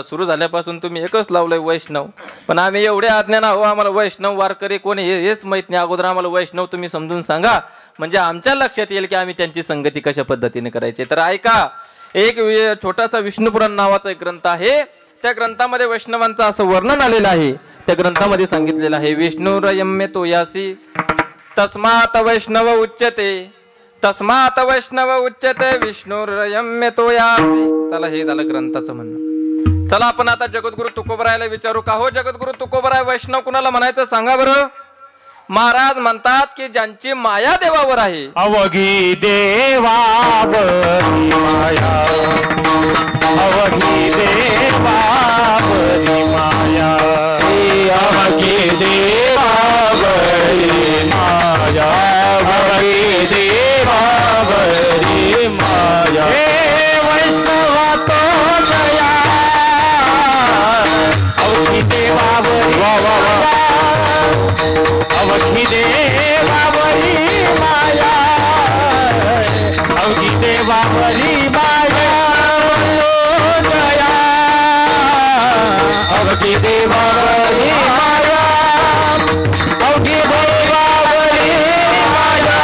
सुरू झाल्यापासून तुम्ही एकच लावलंय वैष्णव, पण आम्ही एवढे अज्ञान आहो, आम्हाला वैष्णव वारकरी कोणी हेच माहित नाही. अगोदर आम्हाला वैष्णव तुम्ही समजून सांगा, म्हणजे आमच्या लक्षात येईल की आम्ही त्यांची संगती कशा पद्धतीने करायची. तर ऐका, एक छोटासा विष्णुपुराण नावाचा एक ग्रंथ आहे. त्या ग्रंथामध्ये वैष्णवांचं असं वर्णन आलेलं आहे. त्या ग्रंथामध्ये सांगितलेलं आहे विष्णुरयम्य तो यासी तस्मात वैष्णव उच्यते, तस्मात वैष्णव उच्यते विष्णुरयम्य तो यासी. चला, हे झालं ग्रंथाचं म्हणणं. चला आपण आता जगद्गुरु तुकोबरायला विचारू का हो जगद्गुरु तुकोबराय वैष्णव कुणाला म्हणायचं सांगा बरं. महाराज म्हणतात की ज्यांची माया देवावर आहे. अवघी देवावरी माया, अवघी देवावरी माया, अवघी देवावरी माया, अवघी देवावरी माया. वैष्णवा तो जया, अवघी देवावरी माया, अवघी देवावरी माया, अवघी देवावरी माया जया, अवघी देवावरी माया, अवघी देवावरी माया,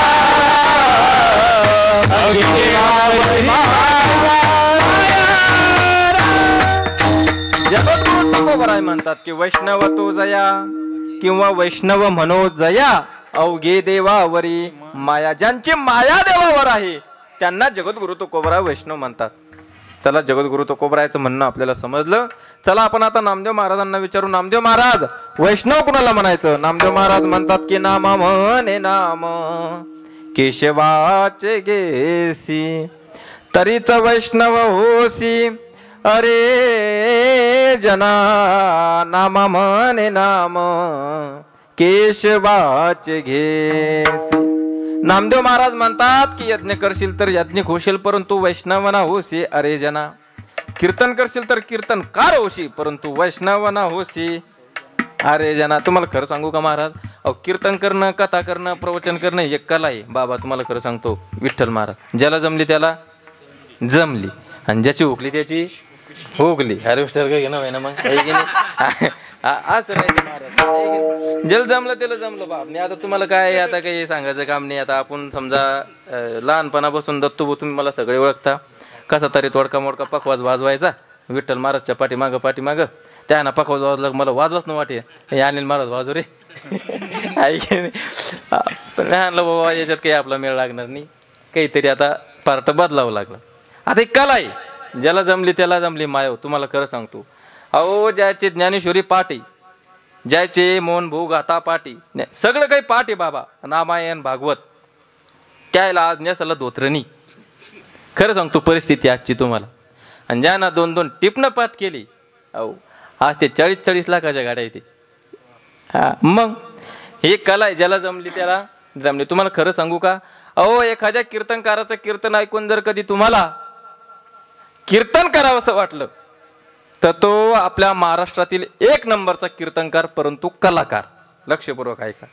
अवघी देवावरी माया. जगद्गुरु तुकोबराय म्हणतात की वैष्णव तो जया किंवा वैष्णव म्हणो जया, अवघे देवावरी माया. ज्यांची माया देवावर आहे त्यांना जगद्गुरु तुकोबराय वैष्णव म्हणतात. चला, जगद्गुरु तुकोबरायचं म्हणणं आपल्याला समजलं. चला आपण आता नामदेव महाराजांना विचारू. नामदेव महाराज वैष्णव कुणाला म्हणायचं. नामदेव महाराज म्हणतात की नाम म्हणे नाम केशवाचे घेसी, तरीच वैष्णव होसी अरे जना. नाम म्हणे नाम केशवाचे घेसी. नामदेव महाराज म्हणतात की यज्ञ करशील तर यज्ञिक होशील, परंतु वैष्णवना होशी अरे जना. कीर्तन करशील तर कीर्तनकार होशी, परंतु वैष्णवना होशी अरे जना. तुम्हाला खरं सांगू का महाराज, अहो कीर्तन करणं, कथा करणं, प्रवचन करणं एक कला आहे बाबा. तुम्हाला खरं सांगतो, विठ्ठल महाराज ज्याला जमली त्याला जमली, आणि ज्याची हुकली त्याची हुकली. हार्वेस्टर काय घेणं ना मग असं नाही महाराज. ज्याला जमलं त्याला जमलं बाप नाही. आता तुम्हाला काय, आता काही सांगायचं काम नाही. आता आपण समजा लहानपणापासून दत्तू तुम्ही मला सगळे ओळखता, कसा तरी थोडका मोडका पखवाज वाजवायचा विठ्ठल महाराजच्या पाठीमागं. त्यानं पखवाज वाजला मला वाजवाच न वाटे, हे अनिल महाराज वाजव रे ऐक. पण आणलं बाबा याच्यात काही आपला मेळ लागणार नाही, काहीतरी आता पार्ट बदलावं लागलं. आता एक कला आहे, ज्याला जमली त्याला जमली माया. तुम्हाला खरं सांगतो, अहो ज्याचे ज्ञानेश्वरी पाठी, ज्याचे मोहन भाऊ गाथा पाठी, सगळं काही पाठी बाबा, रामायण भागवत, त्याला आज नेसाला धोत्रणी. खरं सांगतो परिस्थिती आजची तुम्हाला. आणि ज्यानं 2-2 टिपणं पाठ केली, अहो आज ते 40-40 लाखाच्या गाड्या येते. हा मग हे कला आहे, ज्याला जमली त्याला जमली. तुम्हाला खरं सांगू का, अहो एखाद्या कीर्तनकाराचं कीर्तन ऐकून जर कधी तुम्हाला कीर्तन करावं असं वाटलं तर तो आपल्या महाराष्ट्रातील 1 नंबरचा कीर्तनकार, परंतु कलाकार. लक्षपूर्वक ऐका.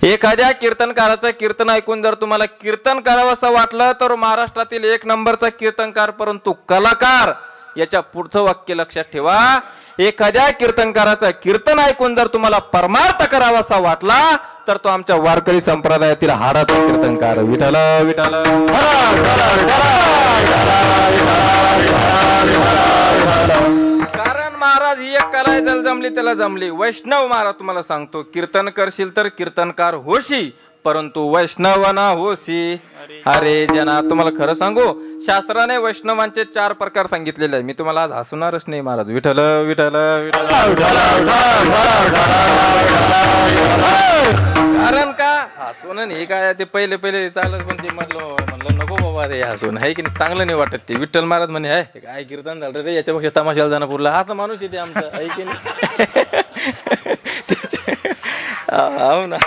एखाद्या कीर्तनकाराचं कीर्तन ऐकून जर तुम्हाला कीर्तन करावं असं वाटलं तर महाराष्ट्रातील 1 नंबरचा कीर्तनकार, परंतु कलाकार. याच्या पुढचं वाक्य लक्षात ठेवा. एखाद्या कीर्तनकाराचं कीर्तन ऐकून जर तुम्हाला परमार्थ करावा असा वाटला तर तो आमच्या वारकरी संप्रदायातील हाडाचा कीर्तनकार. विठ्ठल विठ्ठल. कारण महाराज ही एक कला आहे, ज्याला जमली त्याला जमली. वैष्णव महाराज तुम्हाला सांगतो, कीर्तन करशील तर कीर्तनकार होशी, परंतु वैष्णवना होशी अरे जना. तुम्हाला खरं सांगू, शास्त्राने वैष्णवांचे 4 प्रकार सांगितलेले आहे. मी तुम्हाला आज हसवणारच नाही महाराज. विठ्ठल विठ्ठल कारण का हसवणं नाही काय, ते पहिले चालत, पण ते म्हणलं नको बाबा ते हसवून आहे की नाही, चांगलं नाही वाटत ते. विठ्ठल महाराज म्हणे आहे काय कीर्तन झालं रे, याच्यापेक्षा तमाशाला जाणं पुरला. हा तर माणूस येते आमचा आहे की नाही. हो ना.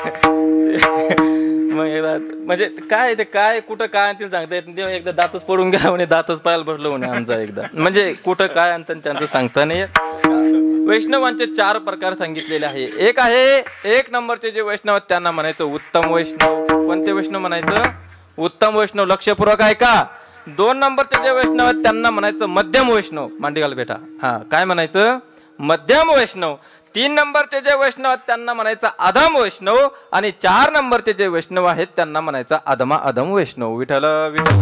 मग म्हणजे काय ते काय कुठं काय आणतील सांगता येत नाही. एकदा दातच पडून गेला म्हणे, दातच पाहायला बसलो म्हणे आमचा एकदा. म्हणजे कुठं काय आणतात त्यांचं सांगता नाही येत. वैष्णवांचे 4 प्रकार सांगितलेले आहे. एक आहे 1 नंबरचे जे वैष्णव आहेत त्यांना म्हणायचं उत्तम वैष्णव. कोणते वैष्णव म्हणायचं? उत्तम वैष्णव. लक्षपूर्वक आहे का? 2 नंबरचे जे वैष्णव आहेत त्यांना म्हणायचं मध्यम वैष्णव. मांडी घाल बेटा. हा, काय म्हणायचं? मध्यम वैष्णव. 3 नंबरचे जे वैष्णव आहेत त्यांना म्हणायचं अधम वैष्णव. आणि 4 नंबरचे जे वैष्णव आहेत त्यांना म्हणायचं अधमा अधम वैष्णव. विठ्ठल विठ्ठल.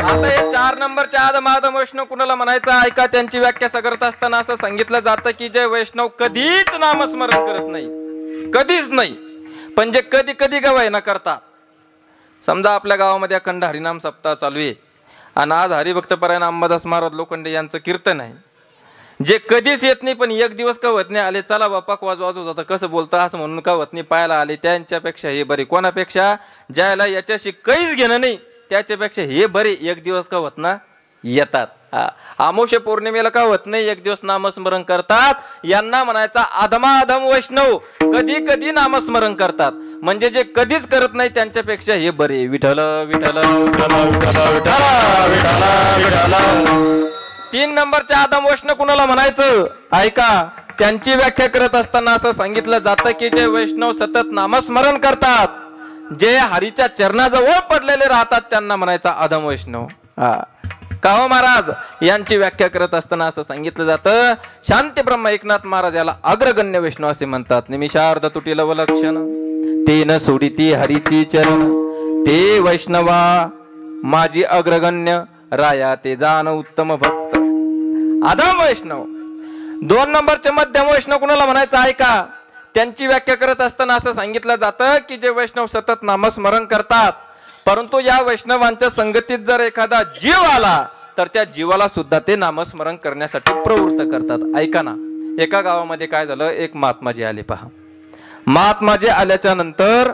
आता हे 4 नंबरचे अधमा अधम वैष्णव कुणाला म्हणायचं ऐका. त्यांची व्याख्या करत असताना असं सांगितलं जातं की जे वैष्णव कधीच नामस्मरण करत नाही, कधीच नाही, पण जे कधी कधी गवाय ना करतात. समजा आपल्या गावामध्ये अखंड हरिनाम सप्ताह चालू आहे आणि आज हरिभक्तपरायण अंबादास महाराज लोखंडे यांचं कीर्तन आहे. जे कधीच येत नाही पण एक दिवस का होत नाही आले, चला बाप्पा वाजू जातं, कसं बोलतं असं म्हणून का होत नाही पाहायला आले, त्यांच्यापेक्षा हे बरे. कोणापेक्षा? ज्याला याच्याशी काहीच घेणं नाही त्याच्यापेक्षा हे बरे. एक दिवस का होत ना येतात. आमोशे पौर्णिमेला का होत नाही, एक दिवस नामस्मरण करतात. यांना म्हणायचा अधमा अधम वैष्णव. कधी कधी नामस्मरण करतात, म्हणजे जे कधीच करत नाही त्यांच्यापेक्षा हे बरे. विठ्ठल विठ्ठल. 3 नंबरच्या अधम वैष्णव कुणाला म्हणायचं ऐका. त्यांची व्याख्या करत असताना असं सांगितलं जातं की जे वैष्णव सतत नामस्मरण करतात, जे हरीच्या चरणाजवळ पडलेले राहतात त्यांना म्हणायचा अधम वैष्णव. का हो महाराज? यांची व्याख्या करत असताना असं सांगितलं जातं शांती ब्रह्म एकनाथ महाराज याला अग्रगण्य वैष्णव असे म्हणतात. निमिषार्ध तुटी लवलक्षण ते न सोडिती हरीची चरण, ते वैष्णवा माझी अग्रगण्य राया ते जाण उत्तम भक्त. अधम वैष्णव. 2 नंबरचे मध्यम वैष्णव कुणाला म्हणायचं ऐका. त्यांची व्याख्या करत असताना असं सांगितलं जातं की जे वैष्णव सतत नामस्मरण करतात, परंतु या वैष्णवांच्या संगतीत जर एखादा जीव आला तर त्या जीवाला सुद्धा ते नामस्मरण करण्यासाठी प्रवृत्त करतात. ऐका ना, एका गावामध्ये काय झालं, एक महात्माजी आले. पहा, महात्माजी आल्याच्या नंतर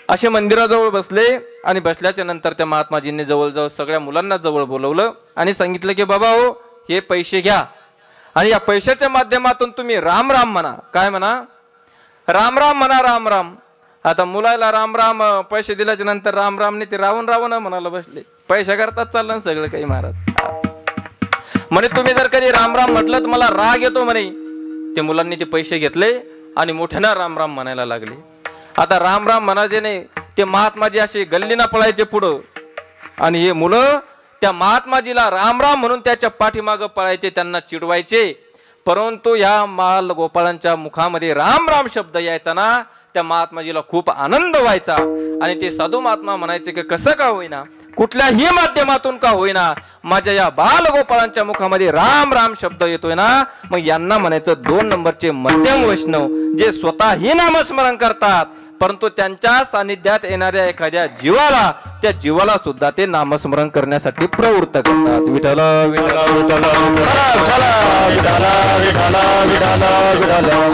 असे मंदिराजवळ बसले आणि बसल्याच्या नंतर त्या महात्माजींनी जवळजवळ सगळ्या मुलांना जवळ बोलवलं आणि सांगितलं की बाबा हो, हे पैसे घ्या आणि या पैशाच्या माध्यमातून तुम्ही राम राम म्हणा. काय म्हणा? राम राम म्हणा, राम राम. आता मुलाला राम राम पैसे दिल्याच्या नंतर राम राम नाही ते रावण रावण म्हणायला बसले. पैसा करतात चाललं सगळं काही महाराज. म्हणे तुम्ही जर कधी राम राम म्हटलं तर मला राग येतो म्हणे. ते मुलांनी ते पैसे घेतले आणि मोठ्यानं राम राम म्हणायला लागले. आता राम राम म्हणायचे नाही, ते महात्माजी असे गल्लीना पळायचे पुढं आणि हे मुलं त्या महात्माजीला राम राम म्हणून त्याच्या पाठीमागं पळायचे, त्यांना चिडवायचे. परंतु या माल गोपाळांच्या मुखामध्ये राम राम शब्द यायचा ना, त्या महात्माजीला खूप आनंद व्हायचा आणि ते साधू महात्मा म्हणायचे की कसं का होईना, कुठल्याही माध्यमातून का होईना, माझ्या या बाल गोपाळांच्या मुखामध्ये राम राम शब्द येतोय ना, मग यांना म्हणायचं 2 नंबरचे मध्यम वैष्णव, जे स्वतःही नामस्मरण करतात परंतु त्यांच्या सानिध्यात येणाऱ्या एखाद्या जीवाला, त्या जीवाला सुद्धा ते नामस्मरण करण्यासाठी प्रवृत्त करतात. विठ्ठल विठ्ठल.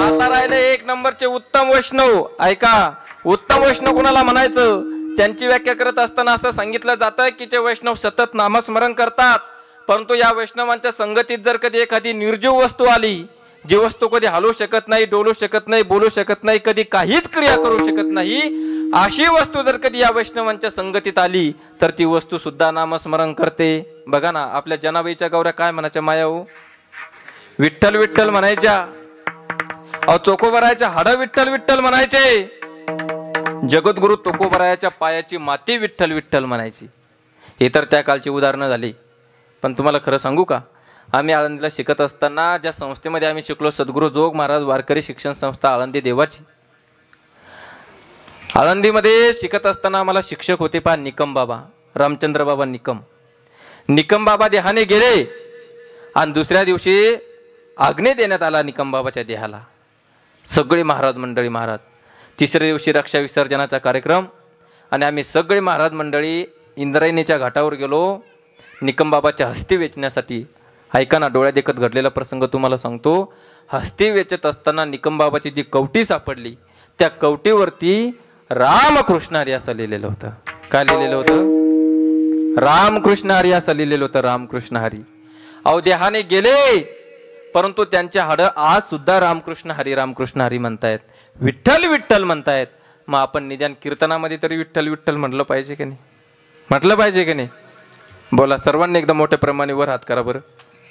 आता राहिले 1 नंबरचे उत्तम वैष्णव. ऐका, उत्तम वैष्णव कुणाला म्हणायचं? त्यांची व्याख्या करत असताना असं सांगितलं जातं की जे वैष्णव सतत नामस्मरण करतात, परंतु या वैष्णवांच्या संगतीत जर कधी एखादी निर्जीव वस्तू आली, जी वस्तू कधी हलू शकत नाही, डोलू शकत नाही, बोलू शकत नाही, कधी काहीच क्रिया करू शकत नाही, अशी वस्तू जर कधी या वैष्णवांच्या संगतीत आली तर ती वस्तू सुद्धा नामस्मरण करते. बघा ना, आपल्या जनाबाईच्या गौऱ्या काय म्हणायच्या माया हो? विठ्ठल विठ्ठल म्हणायच्या. अहो, चोकोबरायाच्या हाड विठ्ठल विठ्ठल म्हणायचे. जगद्गुरु तुकोबरायाच्या पायाची माती विठ्ठल विठ्ठल म्हणायची. हे तर त्या कालची उदाहरणं झाली. पण तुम्हाला खरं सांगू का, आम्ही आळंदीला शिकत असताना ज्या संस्थेमध्ये आम्ही शिकलो, सद्गुरू जोग महाराज वारकरी शिक्षण संस्था आळंदी देवाची, आळंदीमध्ये शिकत असताना आम्हाला शिक्षक होते पहा निकम बाबा, रामचंद्र बाबा निकम. निकम बाबा देहाने गेले आणि दुसऱ्या दिवशी आग्नेय देण्यात आला निकम बाबाच्या देहाला. सगळे महाराज मंडळी महाराज. तिसऱ्या दिवशी रक्षा विसर्जनाचा कार्यक्रम आणि आम्ही सगळे महाराज मंडळी इंद्रायणीच्या घाटावर गेलो निकम बाबाच्या हस्ती वेचण्यासाठी. ऐका ना, डोळ्यात देखत घडलेला प्रसंग तुम्हाला सांगतो. हस्ती वेचत असताना निकम बाबाची जी कवटी सापडली, त्या कवटीवरती रामकृष्ण हरी असं लिहिलेलं होतं. काय लिहिलेलं होतं? रामकृष्ण हरी असं लिहिलेलं होतं. रामकृष्ण हरी. अहो, देहाने गेले परंतु त्यांच्या हाड आज सुद्धा रामकृष्ण हरी म्हणतायत. विठ्ठल विठ्ठल म्हणतायत, मग आपण निदान कीर्तनामध्ये तरी विठ्ठल विठ्ठल म्हटलं पाहिजे की नाही? म्हटलं पाहिजे की नाही? बोला सर्वांनी एकदा मोठ्या प्रमाणे वर हात करा बरं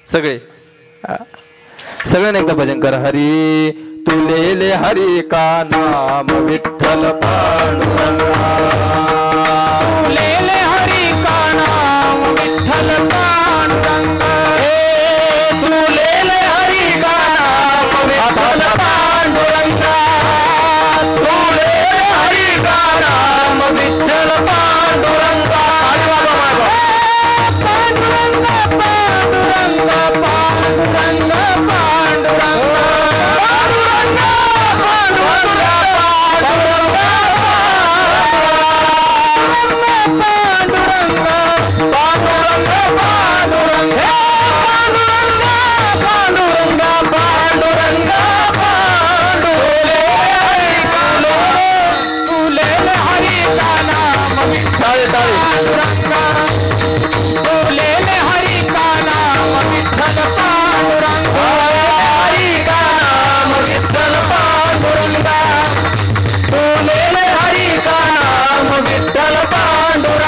सगळे. सगळ्यांनी एकदा भजन करा. हरी तुलेले हरी का नाम विठ्ठल पांडुरंगा, तुलेले हरी का नाम विठ्ठल पांडुरंगा, तुलेले हरी का नाम विठ्ठल पांडुरंगा, तुलेले हरी का नाम विठ्ठल पांडुरंगा, पांडुरंगा पांडुरंगा पांडुरंगा पांडुरंगा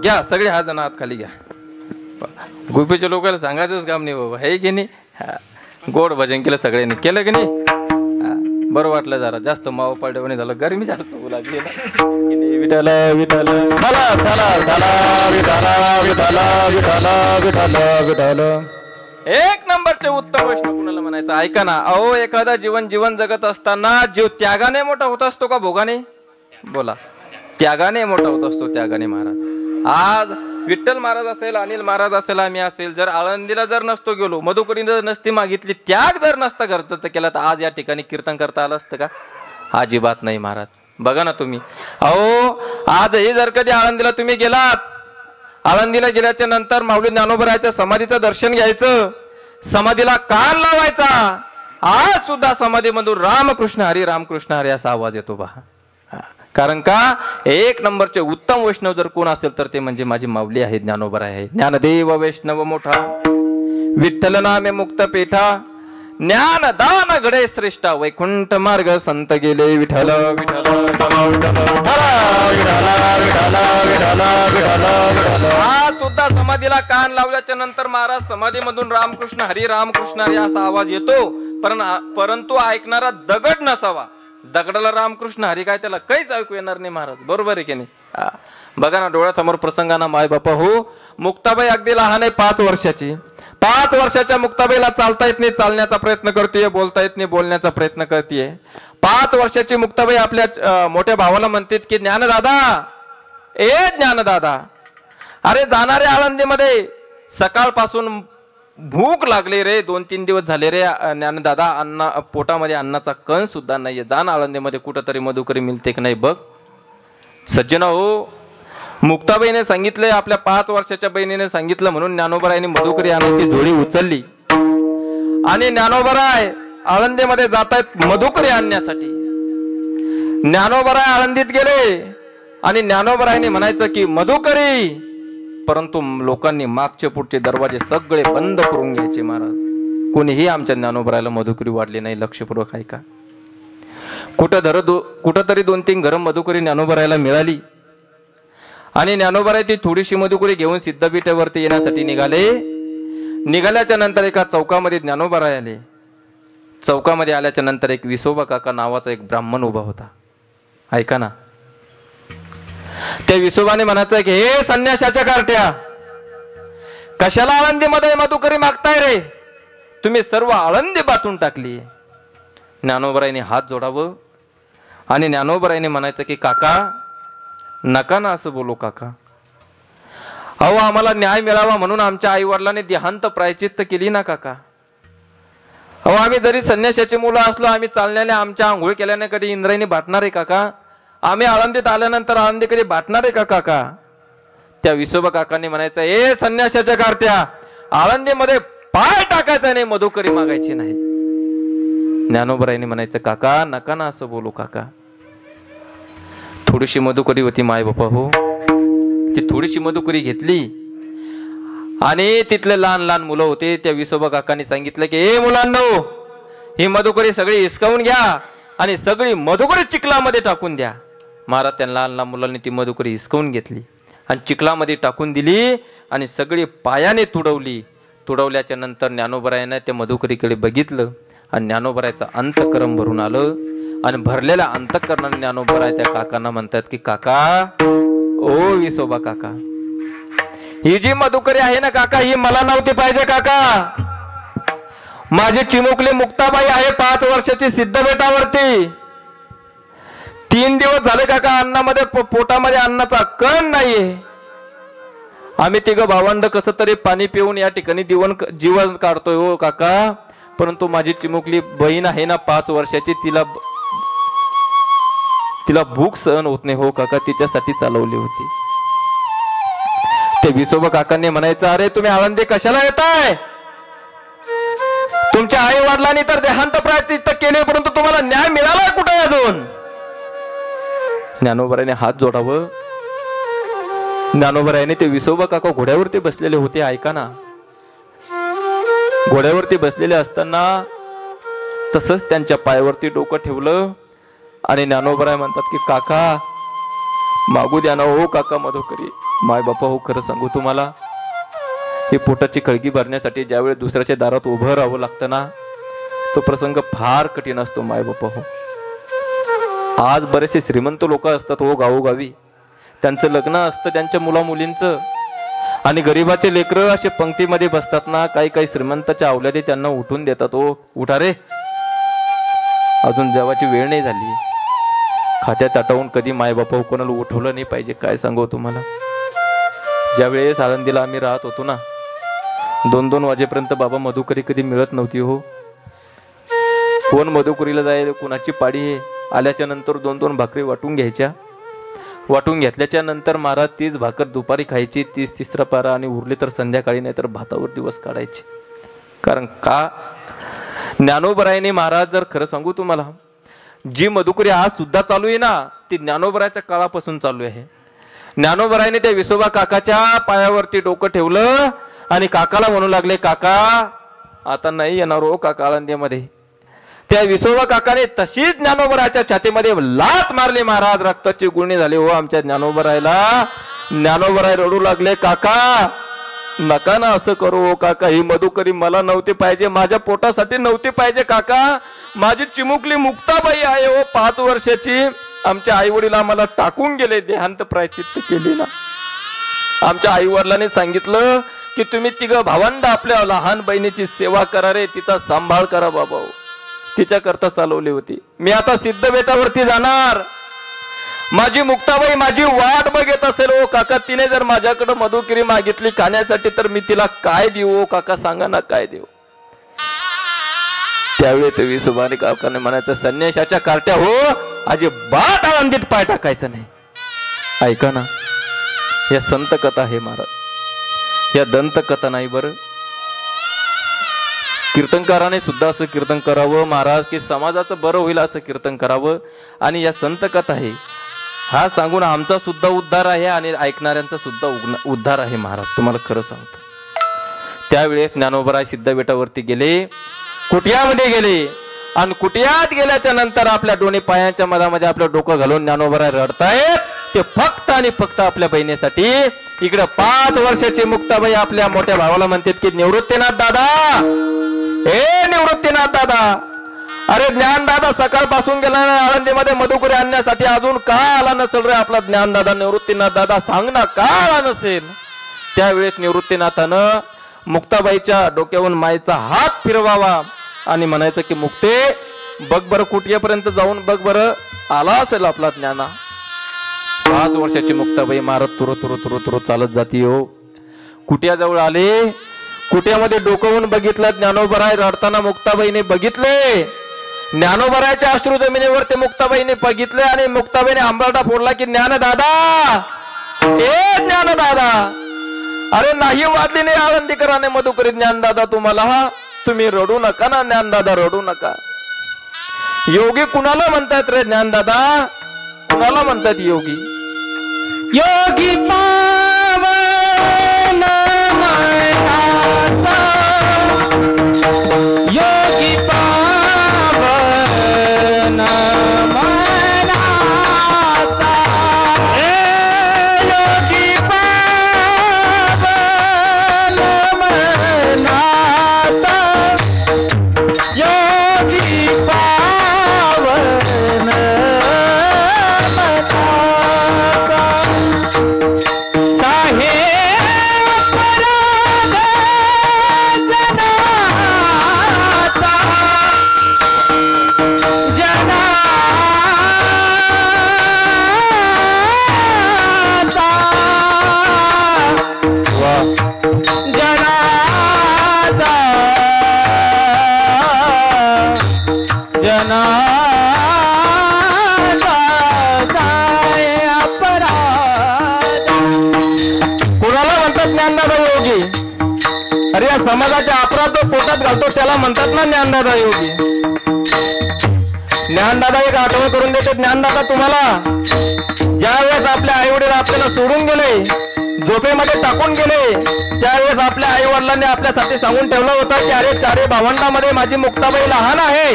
घ्या सगळे हात जण हात खाली घ्या. गुफेच्या लोकांना सांगायचंच काम नाही बाबा, हे की नाही. गोड भजन केलं सगळ्यांनी, केलं की नाही? बरं वाटलं जरा, जास्त माव पाडवणी झालं, गरमी जास्त लागली. विठ्ठल विठ्ठल विठ्ठल. एक नंबरचे उत्तम वैष्णव कुणाला म्हणायचं? ऐका ना, अहो एखादा जीवन जगत असताना जीव त्यागाने मोठा होत असतो का भोगाने? बोला. त्यागाने मोठा होत असतो, त्यागाने. महाराज आज विठ्ठल महाराज असेल, अनिल महाराज असेल, आम्ही असेल, जर आळंदीला जर नसतो गेलो, मधुकरीने जर नसती मागितली, त्याग जर नसता घरचं केला, तर आज या ठिकाणी कीर्तन करता आलं असतं का? अजिबात नाही महाराज. बघा ना तुम्ही, अहो आजही जर कधी आळंदीला तुम्ही गेलात, आळंदीला गेल्याच्या नंतर माऊली ज्ञानोबराच्या समाधीचं दर्शन घ्यायचं, समाधीला कान लावायचा. आज सुद्धा समाधीमधून रामकृष्ण हरी असा आवाज येतो पहा. कारण का, एक नंबरचे उत्तम वैष्णव जर कोण असेल तर ते म्हणजे माझी माऊली आहे, ज्ञानोबा आहे. ज्ञानदेव वैष्णव मोठा, विठ्ठल नामे मुक्त पेठा, ज्ञान दान घडे श्रेष्ठा, वैकुंठ मार्ग संत गेले विठ्ठल विठ्ठल. हा सुद्धा समाधीला कान लावल्याच्या नंतर महाराज समाधीमधून रामकृष्ण हरी असा आवाज येतो, परंतु ऐकणारा दगड नसावा. दगडाला रामकृष्ण हरी काय, त्याला काहीच ऐकू येणार नाही महाराज. बरोबर आहे की नाही? बघा ना, डोळ्यासमोर प्रसंगाना माय बापा हो, मुक्ताबाई अगदी लहान आहे, 5 वर्षाची. 5 वर्षाच्या मुक्ताबाईला चालता येत नाही, चालण्याचा प्रयत्न करतेय, बोलता येत नाही, बोलण्याचा प्रयत्न करतेय. 5 वर्षाची मुक्ताबाई आपल्या मोठ्या भावाला म्हणते की ज्ञानदादा, ए ज्ञानदादा, अरे जाणारे आळंदीमध्ये, सकाळपासून भूक लागली रे, 2-3 दिवस झाले रे ज्ञानदादा, अन्न पोटामध्ये अन्नाचा कण सुद्धा नाहीये, जाण आळंदीमध्ये कुठंतरी मधुकरी मिळते की नाही बघ. सज्जन हो, मुक्ताबाईने सांगितलंय, आपल्या 5 वर्षाच्या बहिणीने सांगितलं म्हणून ज्ञानोबरायांनी मधुकरी आणायची जोडी उचलली आणि ज्ञानोबराय आळंदीमध्ये जात आहेत मधुकरी आणण्यासाठी. ज्ञानोबराय आळंदीत गेले आणि ज्ञानोबरायांनी म्हणायचं की मधुकरी, परंतु लोकांनी मागचे पुढचे दरवाजे सगळे बंद करून घ्यायचे. महाराज, कोणीही आमच्या ज्ञानोबरायला मधुकरी वाढली नाही. लक्षपूर्वक ऐका. कुठंतरी 2-3 घरं मधुकरी ज्ञानोबरायला मिळाली आणि ज्ञानोबराय ती थोडीशी मधुकरी घेऊन सिद्धपीठावरती येण्यासाठी निघाले. निघाल्याच्या नंतर एका चौकामध्ये ज्ञानोबराय आले. चौकामध्ये आल्याच्या नंतर एक विसोबा काका नावाचा एक ब्राह्मण उभा होता. ऐका ना, त्या विसोबाने म्हणायचं की हे संन्याशाच्या कार्ट्या, कशाला आळंदीमध्ये मधुकरी मागताय रे, तुम्ही सर्व आळंदी बाटून टाकली. ज्ञानोबरायने हात जोडावं आणि ज्ञानोबरायने म्हणायचं की काका, नका ना असं बोलू काका. अहो, आम्हाला न्याय मिळावा म्हणून आमच्या आई वडिलांनी देहांत प्रायचित्त केली ना काका. अहो, आम्ही जरी संन्याशाची मुलं असलो, आम्ही चालण्याने, आमच्या आंघोळ केल्याने कधी इंद्रायणी बाटणार आहे काका? आम्ही आळंदीत आल्यानंतर आळंदी कधी बाटणार आहे का काका? त्या विसोबा काकांनी म्हणायचं, ए संन्याशाच्या कार्ट्या, आळंदीमध्ये पाय टाकायचा नाही, मधुकरी मागायची नाही. ज्ञानोबरायांनी म्हणायचं काका, नका ना असं बोलू काका. थोडीशी मधुकरी होती माय बापा हो, ती थोडीशी मधुकरी घेतली आणि तिथले लहान लहान मुलं होते. त्या विसोबा काकांनी सांगितलं की ए मुलांनो, ही मधुकरी सगळी हिसकावून घ्या आणि सगळी मधुकरी चिखलामध्ये टाकून द्या. महाराज, त्या लहान लहान मुलांनी ती मधुकरी हिसकावून घेतली आणि चिखलामध्ये टाकून दिली आणि सगळी पायाने तुडवली. तुडवल्याच्या नंतर ज्ञानोबरायाने त्या मधुकरीकडे बघितलं आणि ज्ञानोबरायचं अंतःकरण भरून आलं आणि भरलेल्या अंतःकरणाने ज्ञानोबराय त्या काकांना म्हणतात की काका, ओ विसोबा काका, ही जी मधुकरी आहे ना काका, ही मला नव्हती पाहिजे काका. माझी चिमुकली मुक्ताबाई आहे 5 वर्षाची सिद्धपीठावरती. 3 दिवस झाले काका, अन्नामध्ये पोटामध्ये अन्नाचा कण नाहीये. आम्ही 3 भावंड कसं तरी पाणी पिऊन या ठिकाणी जीवन काढतोय हो काका, परंतु माझी चिमुकली बहीण आहे ना 5 वर्षाची, तिला भूक सहन होत नाही हो काका, तिच्यासाठी चालवली होती. ते विसोबा काकांनी म्हणायचं, अरे तुम्ही आळंदी कशाला येताय? तुमच्या आई वडिलांनी तर देहांत प्रायश्चित्त केले, परंतु तुम्हाला न्याय मिळालाय कुठे अजून? ज्ञानोबरायाने हात जोडावं. ज्ञानोबरायाने ते विसोबा काका घोड्यावरती बसलेले होते. ऐका ना, घोड्यावरती बसलेले असताना तसंच त्यांच्या पायावरती डोकं ठेवलं आणि ज्ञानोबराय म्हणतात की काका, मागू द्या ना हो काका मधुकरी. माय बापा हो, खरं सांगू तुम्हाला, ही पोटाची कळगी भरण्यासाठी ज्यावेळी दुसऱ्याच्या दारात उभं राहावं लागतं ना, तो प्रसंग फार कठीण असतो माय बापा हो. आज बरेचसे श्रीमंत लोक असतात हो गावोगावी, त्यांचं लग्न असतं त्यांच्या मुला मुलींचं, आणि गरिबाचे लेकरं असे पंक्तीमध्ये बसतात ना, काही काही श्रीमंताच्या अवलादी त्यांना उठून देतात. हो उठा रे, अजून जेवाची वेळ नाही झाली. खात्यात ताटावून कधी माय बापा कोणाला उठवलं नाही पाहिजे. काय सांगू तुम्हाला, ज्यावेळेस आळंदीला आम्ही राहत होतो ना, 2-2 वाजेपर्यंत बाबा मधुकरी कधी मिळत नव्हती हो. कोण मधुकरीला जायला, कुणाची पाडी आहे. आल्याच्या नंतर 2-2 भाकरी वाटून घ्यायच्या. वाटून घेतल्याच्या नंतर महाराज 30 भाकर दुपारी खायची, 30 तिसरा पारा, आणि उरले तर संध्याकाळी, नाही तर भातावर दिवस काढायचे. कारण का, ज्ञानोबरायाने महाराज, जर खरं सांगू तुम्हाला, जी मधुकरी आज सुद्धा चालू आहे ना, ती ज्ञानोबरायाच्या काळापासून चालू आहे. ज्ञानोबरायाने त्या विसोबा काकाच्या पायावरती डोकं ठेवलं आणि काकाला म्हणू लागले, काका आता नाही येणार हो काका आळंदीमध्ये. त्या विसोबा काकाने तशीच ज्ञानोबरायाच्या छातीमध्ये लात मारली. महाराज, रक्ताची गुळणी झाली हो आमच्या ज्ञानोबरायला. ज्ञानोबराय रडू लागले, काका नका ना असं करू हो काका, ही मधुकरी मला नव्हती पाहिजे, माझ्या पोटासाठी नव्हती पाहिजे काका. माझी चिमुकली मुक्ताबाई आहे हो 5 वर्षाची, आमच्या आई वडील आम्हाला टाकून गेले, देहांत प्रायचित्त केली ना. आमच्या आई वडिलांनी सांगितलं की तुम्ही तिघं भावंड आपल्या लहान बहिणीची सेवा करा रे, तिचा सांभाळ करा बाबा, तिच्या करता चालवली होती. मी आता सिद्ध बेटावरती जाणार. माझी मुक्ताबाई माझी वाट बघत असेल. ओ काका, तिने जर माझ्याकडे मधुकिरी मागितली खाण्यासाठी तर मी तिला काय देऊ? ओ काका सांगा ना, काय देऊ? त्यावेळी ते विसुबाने काकाने म्हणायचं, संन्याशाच्या कार्ट्या हो, अजिबात आनंदीत पाय टाकायचं नाही. ऐका ना, या संत कथा आहे महाराज, या दंत कथा नाही बरं. कीर्तनकाराने सुद्धा असं कीर्तन करावं महाराज, की समाजाचं बरं होईल असं कीर्तन करावं. आणि या संत कथा आहे, हा सांगून आमचा सुद्धा उद्धार आहे आणि ऐकणाऱ्यांचा सुद्धा उद्धार आहे महाराज. तुम्हाला खरं सांगतो, त्यावेळेस ज्ञानोबराय सिद्ध बेटावरती गेले, कुटियामध्ये गेले. आणि कुटियात गेल्याच्या नंतर आपल्या दोन्ही पायांच्या मधामध्ये आपलं डोकं घालून ज्ञानोबराय रडतायत. ते फक्त आणि फक्त आपल्या बहिणीसाठी. इकडे 5 वर्षाची मुक्ताबाई आपल्या मोठ्या भावाला म्हणतात की निवृत्तीनाथ दादा, हे निवृत्तीनाथ दादा, अरे ज्ञान दादा सकाळपासून गेला आळंदीमध्ये मधुकुरी आणण्यासाठी, अजून का आला नसेल रे आपला ज्ञान दादा? निवृत्तीनाथ दादा सांग ना, का आला नसेल? त्यावेळेस निवृत्तीनाथानं मुक्ताबाईच्या डोक्यावरून माईचा हात फिरवावा आणि म्हणायचं की मुक्ते, बघ बरं कुटियापर्यंत जाऊन बघ बरं, आला असेल आपला ज्ञाना. 5 वर्षाची मुक्ताबाई मारत तुरो तुरो तुरो तुरो चालत जाती हो. कुटियाजवळ आले, कुटियामध्ये डोकवून बघितलं ज्ञानोबराय रडताना मुक्ताबाईने बघितले. ज्ञानोबरायच्या अश्रू जमिनीवर ते मुक्ताबाईने बघितले आणि मुक्ताबाईने आंबाटा फोडला की ज्ञान दादा, ए ज्ञान दादा, अरे नाही वाजली नाही आळंदीकराने मधुकरी ज्ञान दादा तुम्हाला, तुम्ही रडू नका ना ज्ञान दादा, रडू नका. योगी कुणाला म्हणतात रे ज्ञान दादा? कुणाला म्हणतात योगी? योगी पावन मनाचा, योगी पावन मनाचा, योगी पावन मनाचा, योगी पावन मनाचा. समाजाच्या अपराध जो पोटात घालतो त्याला म्हणतात ना ज्ञानदादा योगी. ज्ञानदादा एक आठवण करून देते. ज्ञानदादा तुम्हाला ज्यावेळेस आपल्या आई वडील आपल्याला सोडून गेले, झोपेमध्ये टाकून गेले, त्यावेळेस आपल्या आई वडिलांनी आपल्यासाठी सांगून ठेवलं होतं की अरे 4 भावंडामध्ये माझी मुक्ताबाई लहान आहे,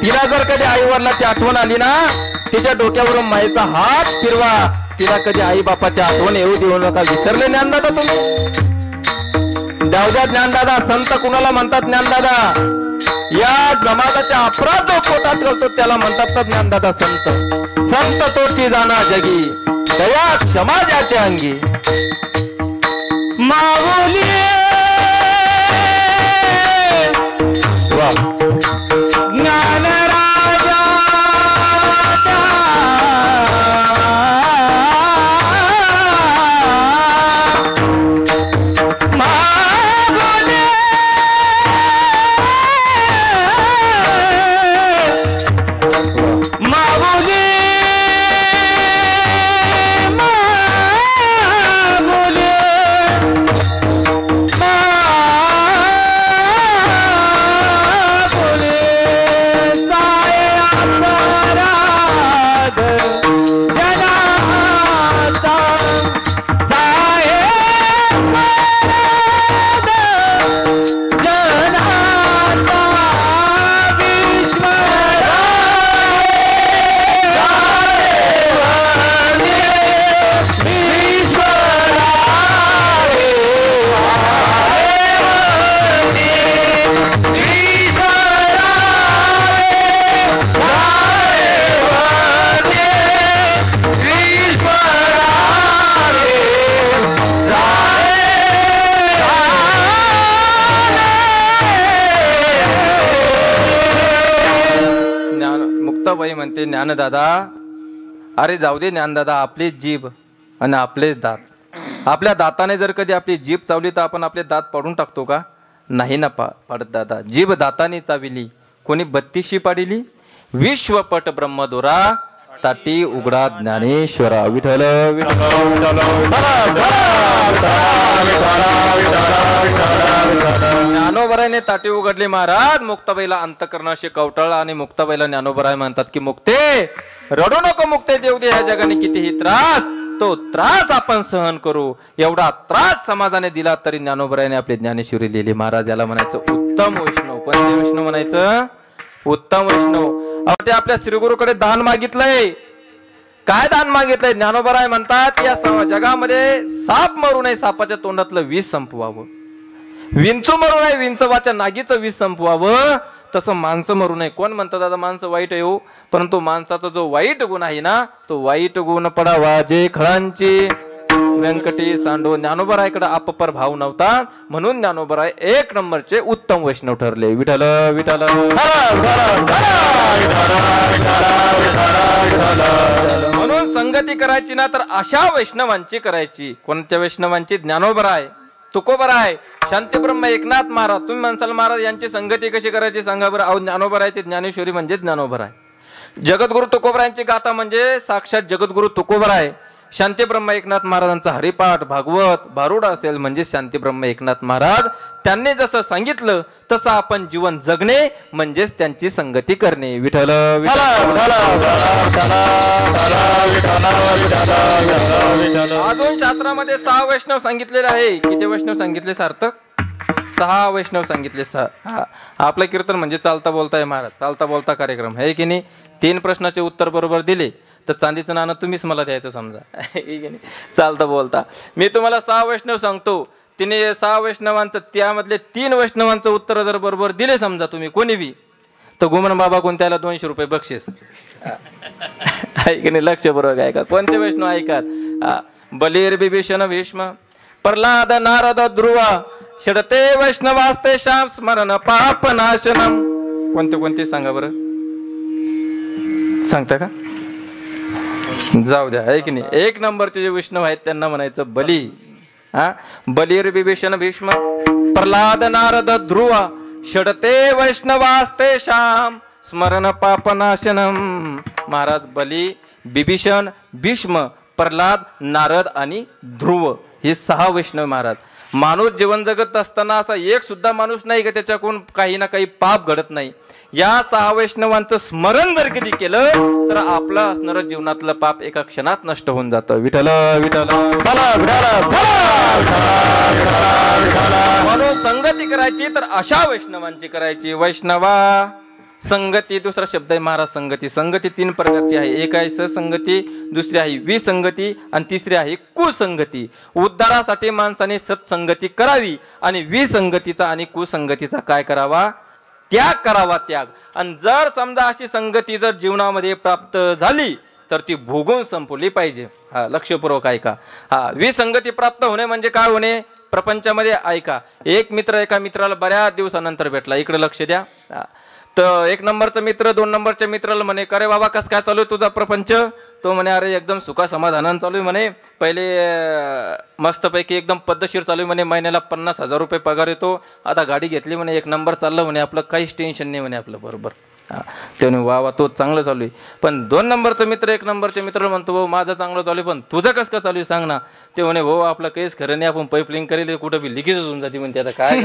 तिला जर कधी आई वडिलांची आठवण आली ना, तिच्या डोक्यावरून माईचा हात फिरवा, तिला कधी आई बापाची आठवण येऊ देऊ नका. विसरले ज्ञानदादा तुम्ही? द्या ज्ञानदादा. संत कुणाला म्हणतात ज्ञानदादा? या समाजाच्या अपराध पोटात घालतो त्याला म्हणतात तर ज्ञानदादा संत. संत तोची जाना जगी, दया क्षमा ज्याच्या अंगी. माऊली ज्ञान राजा, मुक्ताबाई म्हणते ज्ञानदादा, अरे जाऊ दे ज्ञानदादा, आपलीच जीभ आणि आपलेच दात. आपल्या दाताने जर कधी आपली जीभ चावली तर आपण आपले दात पाडून टाकतो का? नाही ना पाडत दादा. जीभ दाताने चाविली, कोणी 32 पाडिली. विश्वपट ब्रह्मदोरा, ताटी उघडा ज्ञानेश्वरा. विठ्ठल ज्ञानोबरायने ताटी उघडली महाराज. मुक्ताबाईला अंतकरण असे कवटाळला आणि मुक्ताबाईला ज्ञानोबराय म्हणतात की मुक्ते, रडू नको मुक्ते, देऊ दे ह्या जगाने कितीही त्रास, तो त्रास आपण सहन करू. एवढा त्रास समाजाने दिला तरी ज्ञानोबरायने आपली ज्ञानेश्वरी लिहिली. महाराज याला म्हणायचं उत्तम वैष्णव. कोणते वैष्णव म्हणायचं? उत्तम वैष्णव. ते आपल्या श्रीगुरूकडे दान मागितलंय. काय दान मागितलंय? ज्ञानोबराय म्हणतात या जगामध्ये साप मरू नये, सापाच्या तोंडातलं विष संपवावं. विंचू मरू नये, विंचवाच्या नागीचं विष संपवावं. तसं माणसं मरू नये. कोण म्हणतात दादा माणसं वाईट आहे हो, परंतु माणसाचा जो वाईट गुण आहे ना, तो वाईट गुण पडावा जे खळांची व्यंकटी सांडो. ज्ञानोबरायकडे अपपर भाव नव्हता, म्हणून ज्ञानोबराय 1 नंबरचे उत्तम वैष्णव ठरले. विठ्ठल विठ्ठल. म्हणून संगती करायची ना तर अशा वैष्णवांची करायची. कोणत्या वैष्णवांची? ज्ञानोबराय, तुकोबराय, शांतीब्रह्म एकनाथ महाराज. तुम्ही म्हणसाल महाराज यांची संगती कशी करायची सांगा बरं. अहो ज्ञानोबरायची ज्ञानेश्वरी म्हणजे ज्ञानोबराय. जगद्गुरु तुकोबरायांची गाथा म्हणजे साक्षात जगद्गुरु तुकोबराय. शांतीब्रह्म एकनाथ महाराजांचा हरिपाठ भागवत भारुड असेल म्हणजे शांतीब्रह्म एकनाथ महाराज. त्यांनी जसं सांगितलं तसं आपण जीवन जगणे म्हणजेच त्यांची संगती करणे. विठ्ठल अजून शास्त्रामध्ये 6 वैष्णव सांगितलेले आहे. किती वैष्णव सांगितले सार्थक? 6 वैष्णव सांगितले. 6. आपलं कीर्तन म्हणजे चालता बोलता आहे महाराज. चालता बोलता कार्यक्रम आहे की नाही. 3 प्रश्नाचे उत्तर बरोबर दिले तर चांदीचं नाणं तुम्हीच मला द्यायचं समजा. चालता बोलता मी तुम्हाला 6 वैष्णव सांगतो. तिने 6 वैष्णवांचं त्यामधले 3 वैष्णवांचं उत्तर जर बरोबर दिले समजा तुम्ही कोणी बी, तर गुमन बाबा कोण त्याला 200 रुपये बक्षीस. ऐक नाही, लक्ष बरोबर आहे का? कोणते वैष्णव ऐकात? बलीर बिभीषण भीष्म प्रल्हाद नारद ध्रुव षडते वैष्णवास्ते श्याम स्मरण पाप नाशनम. कोणते सांगा बरं, सांगता का? जाऊ द्या. आहे की नाही. 1 नंबरचे जे वैष्णव आहेत त्यांना म्हणायचं बली. बलीर बिभीषण भीष्म प्रल्हाद नारद ध्रुव षडते वैष्णवास्ते श्याम स्मरण पापनाशनम. महाराज बली, बिभीषण, भीष्म, प्रल्हाद, नारद आणि ध्रुव हे 6 वैष्णव महाराज. माणूस जीवन जगत असताना असा एक सुद्धा माणूस नाही की त्याच्याकडून काही ना काही पाप घडत नाही. या 6 वैष्णवांचं स्मरण जर कधी केलं तर आपलं असणारं जीवनातलं पाप एका क्षणात नष्ट होऊन जातं. विठ्ठल विठ्ठल. म्हणून संगती करायची तर अशा वैष्णवांची करायची. वैष्णवा संगती दुसरा शब्द आहे महाराज. संगती 3 प्रकारची आहे. एक आहे ससंगती, दुसरी आहे विसंगती आणि तिसरी आहे कुसंगती. उद्धारासाठी माणसाने सत्संगती करावी आणि विसंगतीचा आणि कुसंगतीचा काय करावा? त्याग करावा. त्याग. आणि जर समजा अशी संगती जर जीवनामध्ये प्राप्त झाली तर ती भोगून संपवली पाहिजे. लक्षपूर्वक ऐका. विसंगती प्राप्त होणे म्हणजे काय होणे? प्रपंचामध्ये ऐका, एक मित्र एका मित्राला बऱ्याच दिवसानंतर भेटला. इकडे लक्ष द्या. तर 1 नंबरचा मित्र 2 नंबरच्या मित्राला म्हणे, अरे बाबा कस काय चालू आहे तुझा प्रपंच? तो म्हणे, अरे एकदम सुखा समाधानानं चालू आहे म्हणे. पहिले मस्तपैकी एकदम पद्धतशीर चालू आहे म्हणे. महिन्याला 50,000 रुपये पगार येतो. आता गाडी घेतली म्हणे, 1 नंबर चाललं म्हणे. आपलं काहीच टेन्शन नाही म्हणे आपलं. बरोबर. ते म्हणे वा तो चांगलं चालू आहे. पण 2 नंबरचा मित्र 1 नंबरच्या मित्राला म्हणतो, भाऊ माझं चांगलं चालू आहे पण तुझं कसं काय चालू आहे सांग ना. ते म्हणे, भाऊ आपलं काहीच खरं नाही, आपण पाईपलाईन करेल कुठं बी लिकेजच होऊन जाते म्हणते. आता काय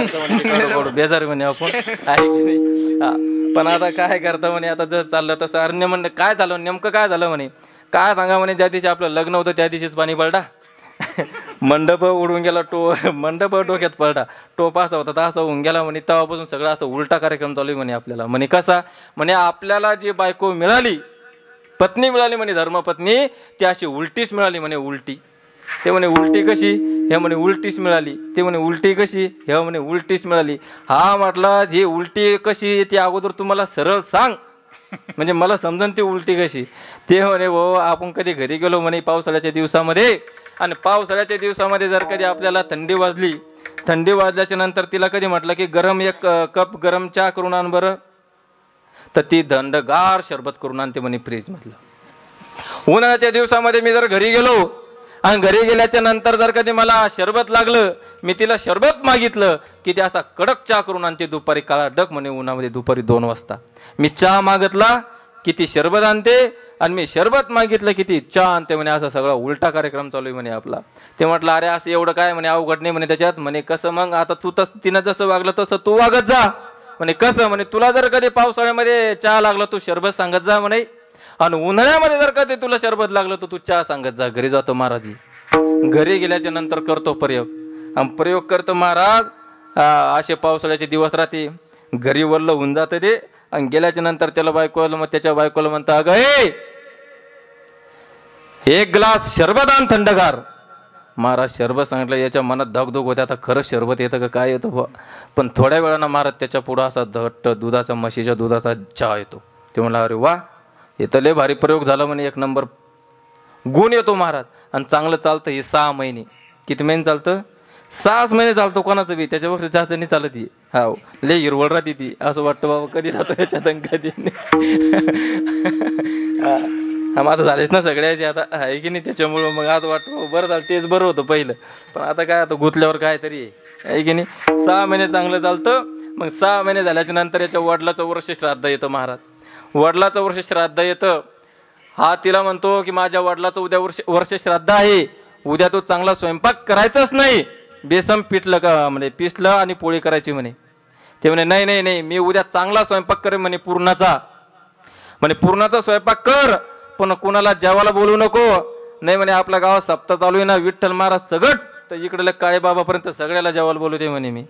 बेजार म्हणे आपण. आहे की नाही. पण आता काय करता म्हणे. आता जर चाललं तसं. अरण्य म्हणलं काय झालं नेमकं, काय झालं म्हणे. काय सांगा म्हणे, ज्या दिवशी आपलं लग्न होतं त्या दिवशीच पाणी पडला. मंडप उडून गेला. मंडप डोक्यात पडला. टोप असा होता तर असा होऊन गेला म्हणे. तेव्हापासून सगळं असं उलटा कार्यक्रम चालू आहे म्हणे आपल्याला. म्हणे कसा? म्हणे आपल्याला जी बायको मिळाली, पत्नी मिळाली म्हणे, धर्मपत्नी, ती अशी उलटीच मिळाली म्हणे. उलटी. ते म्हणे उलटी कशी? हे म्हणे उलटीच मिळाली. ते म्हणे उलटी कशी? हे म्हणे उलटीच मिळाली. हा म्हटलं ही उलटी कशी ती अगोदर तुम्हाला सरळ सांग म्हणजे मला समजून ती उलटी कशी. ते म्हणे, भाऊ आपण कधी घरी गेलो म्हणे पावसाळ्याच्या दिवसामध्ये, आणि पावसाळ्याच्या दिवसामध्ये जर कधी आपल्याला थंडी वाजली, थंडी वाजल्याच्या नंतर तिला कधी म्हटलं की गरम 1 कप गरम चहा करून आण बरं, तर ती थंडगार शरबत करून आणते म्हणे फ्रीजमधलं. उन्हाळ्याच्या दिवसामध्ये मी जर घरी गेलो आणि घरी गेल्याच्या नंतर जर कधी मला शरबत लागलं, मी तिला शरबत मागितलं की ते असा कडक चहा करून आणते दुपारी, काळा डक म्हणे उन्हामध्ये दुपारी 2 वाजता. मी चहा मागितला की ती शरबत आणते आणि मी शरबत मागितलं की ती चहा आणते म्हणे. असा सगळा उलटा कार्यक्रम चालू आहे म्हणे आपला. ते म्हटलं अरे असं एवढं काय म्हणे अवघड नाही म्हणे त्याच्यात. म्हणे कसं मग आता तू तिनं जसं वागलं तसं तू वागत जा म्हणे. कसं म्हणे तुला जर कधी पावसाळ्यामध्ये चहा लागला तू शरबत सांगत जा म्हणे, आणि उन्हाळ्यामध्ये जर कधी तुला शरबत लागलं तर तू चहा सांगत जा. घरी जातो महाराजी. घरी गेल्याच्या नंतर करतो प्रयोग, आणि प्रयोग करतो महाराज. असे पावसाळ्याचे दिवस राहते, घरी वरलं होऊन जातं ते. आणि गेल्याच्या नंतर त्याला बायकोला मग त्याच्या बायकोला म्हणता अगं एक ग्लास शरबत आण थंडगार. महाराज शरबत सांगितलं, याच्या मनात धगधग होते, आता खरंच शरबत येतं का काय येतं बा. पण थोड्या वेळानं महाराज त्याच्या पुढं असा घट्ट दुधाचा म्हशीच्या दुधाचा चहा येतो. ते म्हणला अरे वा, येतं लय भारी प्रयोग झाला म्हणे, 1 नंबर गुण येतो महाराज. आणि चांगलं चालतं हे 6 महिने. किती महिने चालतं? 6 महिने चालतो कोणाचं बी. त्याच्यावर जास्त नाही चालत ती. हा लय हिरवळ राहते ती. असं वाटतं बाबा कधी राहतो याच्यात कधी. हा आता झालेच ना सगळ्याचे आता आहे की नाही. त्याच्यामुळं मग आता वाटतं बरं झालं, तेच बरं होतं पहिलं. पण आता काय आता गुतल्यावर काय तरी आहे की नाही. 6 महिने चांगलं चालतं. मग 6 महिने झाल्याच्या नंतर याच्या वडिलाचं वर्ष श्राद्ध येतं महाराज. वडिलाचं वर्ष श्राद्ध येतं. हा तिला म्हणतो की माझ्या वडिलाचं उद्या वर्ष श्राद्ध आहे, उद्या तो चांगला स्वयंपाक करायचाच नाही. बेसन पिठलं का म्हणे, पिसलं आणि पोळी करायची म्हणे. ते म्हणे नाही नाही नाही, मी उद्या चांगला स्वयंपाक करेन म्हणे, पुरणाचा. म्हणे पुरणाचा स्वयंपाक कर, पण कुणाला जेवायला बोलू नको. नाही म्हणे आपल्या गावात सप्ताह चालू आहे ना, विठ्ठल महाराज सगट तर इकडे काळे बाबापर्यंत सगळ्याला जेवायला बोलवते म्हणे मी.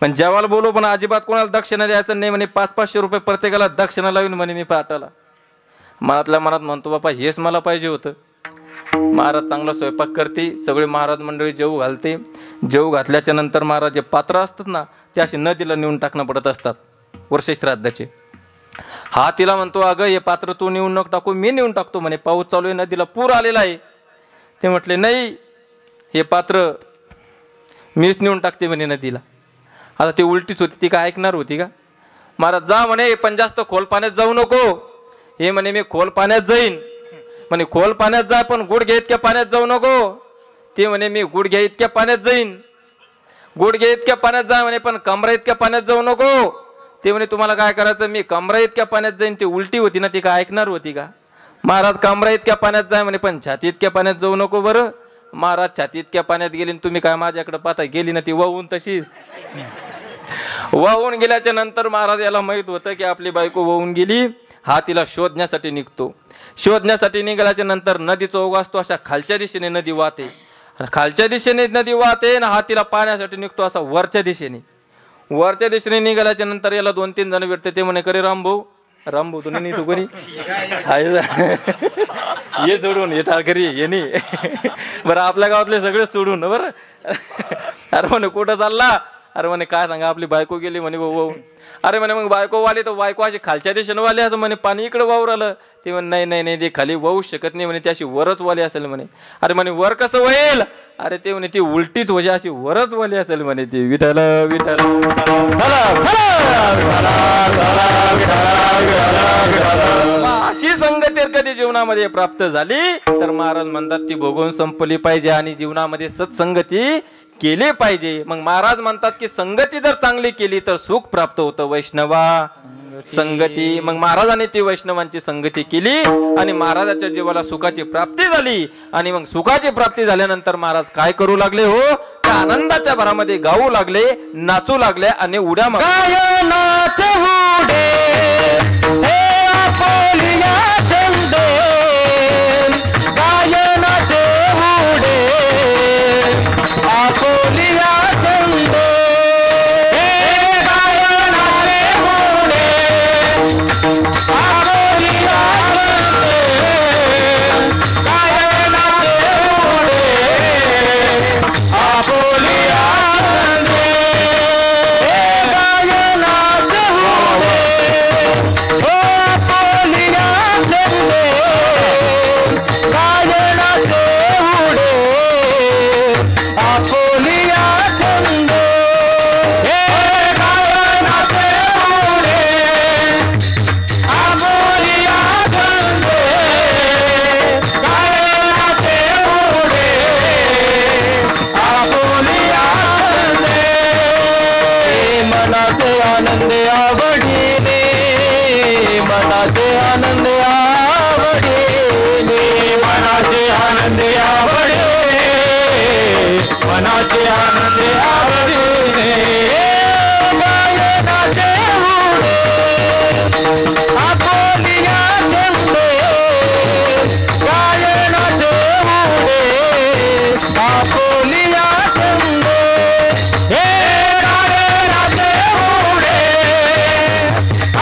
पण जेवायला बोलू, पण अजिबात कोणाला दक्षिणा द्यायचं नाही म्हणे. 500-500 रुपये प्रत्येकाला दक्षिणा लावून म्हणे मी पाटाला. मनातल्या मनात म्हणतो बापा हेच मला पाहिजे होतं. महाराज चांगला स्वयंपाक करते, सगळे महाराज मंडळी जेवू घालते. जेवू घातल्याच्या नंतर महाराज जे पात्र असतात ना ते असे नदीला नेऊन टाकणं पडत असतात वर्ष श्राद्धाचे. हा तिला म्हणतो अगं हे पात्र तू नेऊन नको टाकू, मी नेऊन टाकतो म्हणे. पाऊस चालू आहे, नदीला पूर आलेला आहे. ते म्हटले नाही, हे पात्र मीच नेऊन टाकते म्हणे नदीला. आता ती उलटीच होती, ती काय ऐकणार होती का. महाराज जा म्हणे, पण जास्त खोल पाण्यात जाऊ नको. हे म्हणे मी खोल पाण्यात जाईन म्हणे. खोल पाण्यात जा, पण गुडघे इतक्या पाण्यात जाऊ नको. ते म्हणे मी गुडघे इतक्या पाण्यात जाईन. गुडघे इतक्या पाण्यात जा म्हणे, पण कमरा इतक्या पाण्यात जाऊ नको. ते म्हणे तुम्हाला काय करायचं, मी कमरा इतक्या पाण्यात जाईन. ती उलटी होती ना, ती काय ऐकणार होती का. महाराज कमरा इतक्या पाण्यात जाय म्हणे, पण छाती इतक्या पाण्यात जाऊ नको. बरं महाराज छाती इतक्या पाण्यात गेली, तुम्ही काय माझ्याकडे पाहता, गेली ना ती वाहून तशीच. वाहून गेल्याच्या नंतर महाराज याला माहित होतं की आपली बायको वाहून गेली. हा तिला शोधण्यासाठी निघतो. शोधण्यासाठी निघाल्याच्या नंतर नदीचा ओघ असतो, अशा खालच्या दिशेने नदी वाहते. खालच्या दिशेने नदी वाहते ना, हा तिला पाण्यासाठी निघतो असा वरच्या दिशेने. वरच्या दिशेने निघाल्याच्या नंतर याला 2-3 जण भेटते. ते म्हणे करे रामभाऊ, रामभाऊ तू नाही, तू कोणी ये सोडून ये टाळकरी ये नाही. बरं आपल्या गावातले सगळे सोडून. बरं अरे म्हणे कुठं चालला. अरे म्हणे काय सांगा आपली बायको गेली म्हणे भाऊ. अरे म्हणे मग बायको वाली तर बायको अशी खालच्या दिशेने वाली असं म्हणे, पाणी इकडे वावर आलं. ते म्हणे नाही नाही नाही, ते खाली वाहू शकत नाही म्हणे, ती अशी वरच वाली असेल म्हणे. अरे म्हणे वर कसं वळेल. अरे ते म्हणे ती उलटीच म्हणजे अशी वरच वाली असेल म्हणे. ती विठ्ठल विठ्ठल. अशी संगती कधी जीवनामध्ये प्राप्त झाली तर महाराज म्हणतात ती भोगून संपली पाहिजे आणि जीवनामध्ये सत्संगती केली पाहिजे. मग महाराज म्हणतात की संगती जर चांगली केली तर सुख प्राप्त होतं. वैष्णवा संगती. मग महाराजांनी ती वैष्णवांची संगती केली आणि महाराजाच्या जीवाला सुखाची प्राप्ती झाली. आणि मग सुखाची प्राप्ती झाल्यानंतर महाराज काय करू लागले हो, त्या आनंदाच्या भरामध्ये गाऊ लागले, नाचू लागले आणि उड्या Oh आनंदे आवडीने मनाचे आनंदे आवडीने मनाचे आनंदे आवडीने मनाचे आनंदे आवडीने गायनाचे उडे आपोलिया चंदे गायनाचे उडे आपोलिया चंदे हे गायनाचे उडे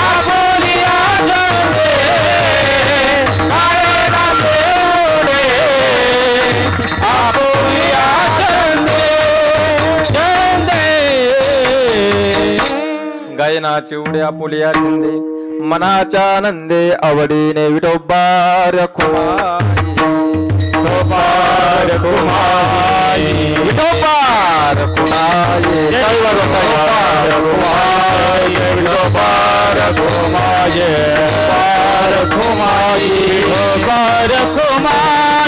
आपोलिया चंदे गायनाचे उडे आपोलिया चंदे चंदे गायनाचे उडे आपोलिया चंदे मनाच्या आनंदे आवडीने विठोबार खुमाई विठोबार खुमाई विठोबार खुमाई विठोबार खुमाई विठोबार खुमाई विठोबार खुमाई विठोबार खुमाई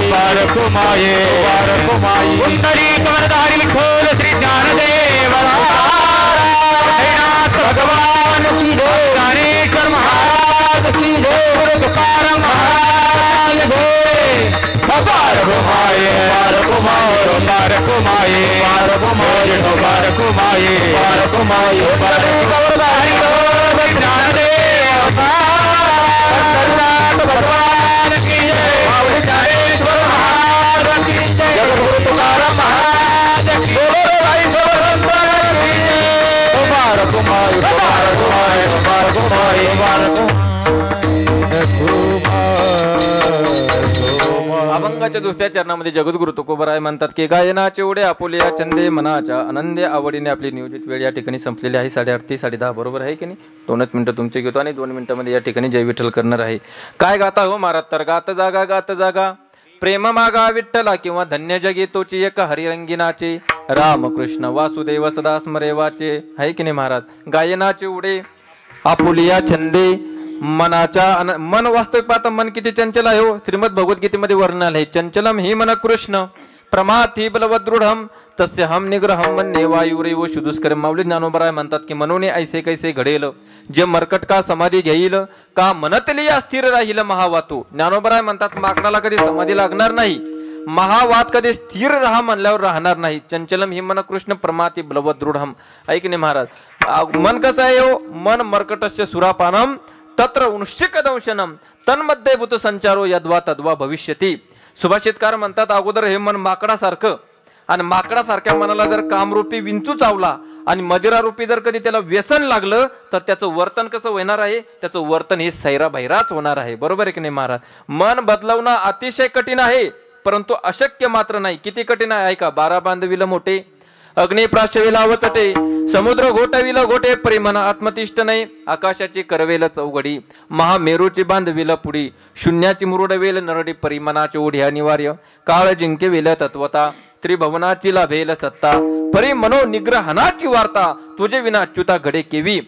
विठोबार खुमाई कुंडली कमलधारी विठ्ठल श्री ज्ञानदेव भगवान की जय ज्ञानेश्वर महाराज की जय गुरु तुकाराम महाराज जय बार घुमाए बार घुमाए बार घुमाए बार घुमाए बार घुमाए बार घुमाए बार कमलधारी ज्ञानदेव भगवान की जय ज्ञानेश्वर महाराज की जय गुरु तुकाराम महाराज की जय बार घुमाए बार घुमाए बार घुमाए बार अभंगाच्या दुसऱ्या चरणामध्ये जगद्गुरु तुकोबराय म्हणतात की गायनाचे उडे आपोलिया चंदे मनाच्या आनंदे आवडीने आपली नियोजित वेळ या ठिकाणी संपलेली आहे. 8:30 ते 10:30 बरोबर आहे की नाही. 2 मिनिटं तुमचे घेतो आणि 2 मिनिटांमध्ये या ठिकाणी जय विठ्ठल करणार आहे. काय गाता हो महाराज तर गात जागा प्रेम मागा विठ्ठला किंवा धन्य जगी तोची एक हरिरंगिनाचे रामकृष्ण वासुदेव सदा स्मरेवाचे आहे की नाही महाराज. गायनाचे उडे आपुलिया छंदे मनाच्या मन वास्तविक पाहता मन किती चंचल आहे हो. श्रीमद भगवद्गीतेमध्ये वर्णन आहे चंचलम ही मन कृष्ण प्रमाथी बलवदृढम तस्य हम निग्रहम मन्ये वायुरेव शुदुष्करम. माऊली ज्ञानोबराय म्हणतात की मनोने ऐसे कैसे घडेल जे मरकट का समाधी घेईल का मनतली अस्थिर राहील महावातू. ज्ञानोबराय म्हणतात माकडाला कधी समाधी लागणार नाही महावात कधी स्थिर राहा म्हणल्यावर राहणार नाही. चंचलम ही मन कृष्ण प्रमाथी बलवदृढम. ऐक नाही महाराज मन कसं आहे हो मन मरकटस्य सुरापानम तत्र उंशिक दंशनम तन्मध्ये भूत संचारो यद्वा तद्वा भविष्यती. सुभाषितकार म्हणतात अगोदर हे मन माकडासारखं आणि माकडासारख्या मनाला जर कामरूपी विंचू चावला आणि मदिरारूपी जर कधी त्याला व्यसन लागलं तर त्याचं वर्तन कसं होणार आहे. त्याचं वर्तन हे सैरा भैराच होणार आहे. बरोबर आहे की नाही महाराज. मन बदलवणं अतिशय कठीण आहे परंतु अशक्य मात्र नाही. किती कठीण आहे ऐका. 12 बांधविल मोठे अग्नी प्राशविला वचटे समुद्र घोटविल घोटे परिमन आत्मतिष्ठ नाही आकाशाची करवेल चौघडी महामेरूची बांधविल पुढी शून्याची मुरुडवेल नरडी परिमनाची ओढी अनिवार्य काळ जिंकेवेल तत्वता त्रिभुवनाची लाभेल सत्ता परी मनो निग्रहणाची वार्ता तुझे विना अच्युता घडे केवी.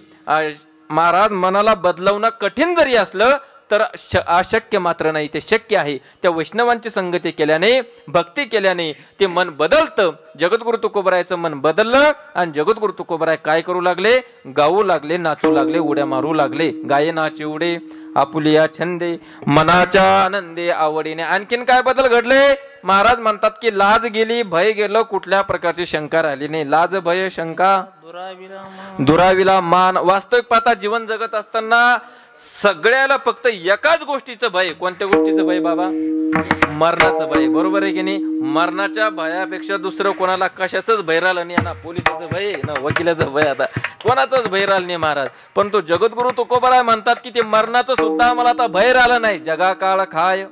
महाराज मनाला बदलवणं कठीण जरी असलं तर अशक्य मात्र नाही ते शक्य आहे. त्या वैष्णवांची संगती केल्याने भक्ती केल्याने ते मन बदलतं. जगद्गुरु तुकोबरायचं मन बदललं आणि जगद्गुरु तुकोबराय काय करू लागले गाऊ लागले नाचू लागले उड्या मारू लागले. गायनाचे उडे आपुलिया छंदे मनाच्या आनंदे आवडीने. आणखीन काय बदल घडले महाराज म्हणतात की लाज गेली भय गेलं कुठल्या प्रकारची शंका राहिली नाही. लाज भय शंका दुराविला मान. वास्तविक पाहता जीवन जगत असताना सगळ्याला फक्त एकाच गोष्टीचं भय. कोणत्या गोष्टीचं भय बाबा मरणाचं भय. बरोबर आहे की नाही. मरणाच्या भयापेक्षा दुसरं कोणाला कशाचंच भय राहिलं नाही ना. पोलिसाचं भय ना वकिलाचं भय आता कोणाचंच भय राहिलं नाही महाराज. पण तो जगद्गुरु तुकोबराय म्हणतात की ते मरणाचं सुद्धा आम्हाला आता भय राहिलं नाही. जगा काळ खाय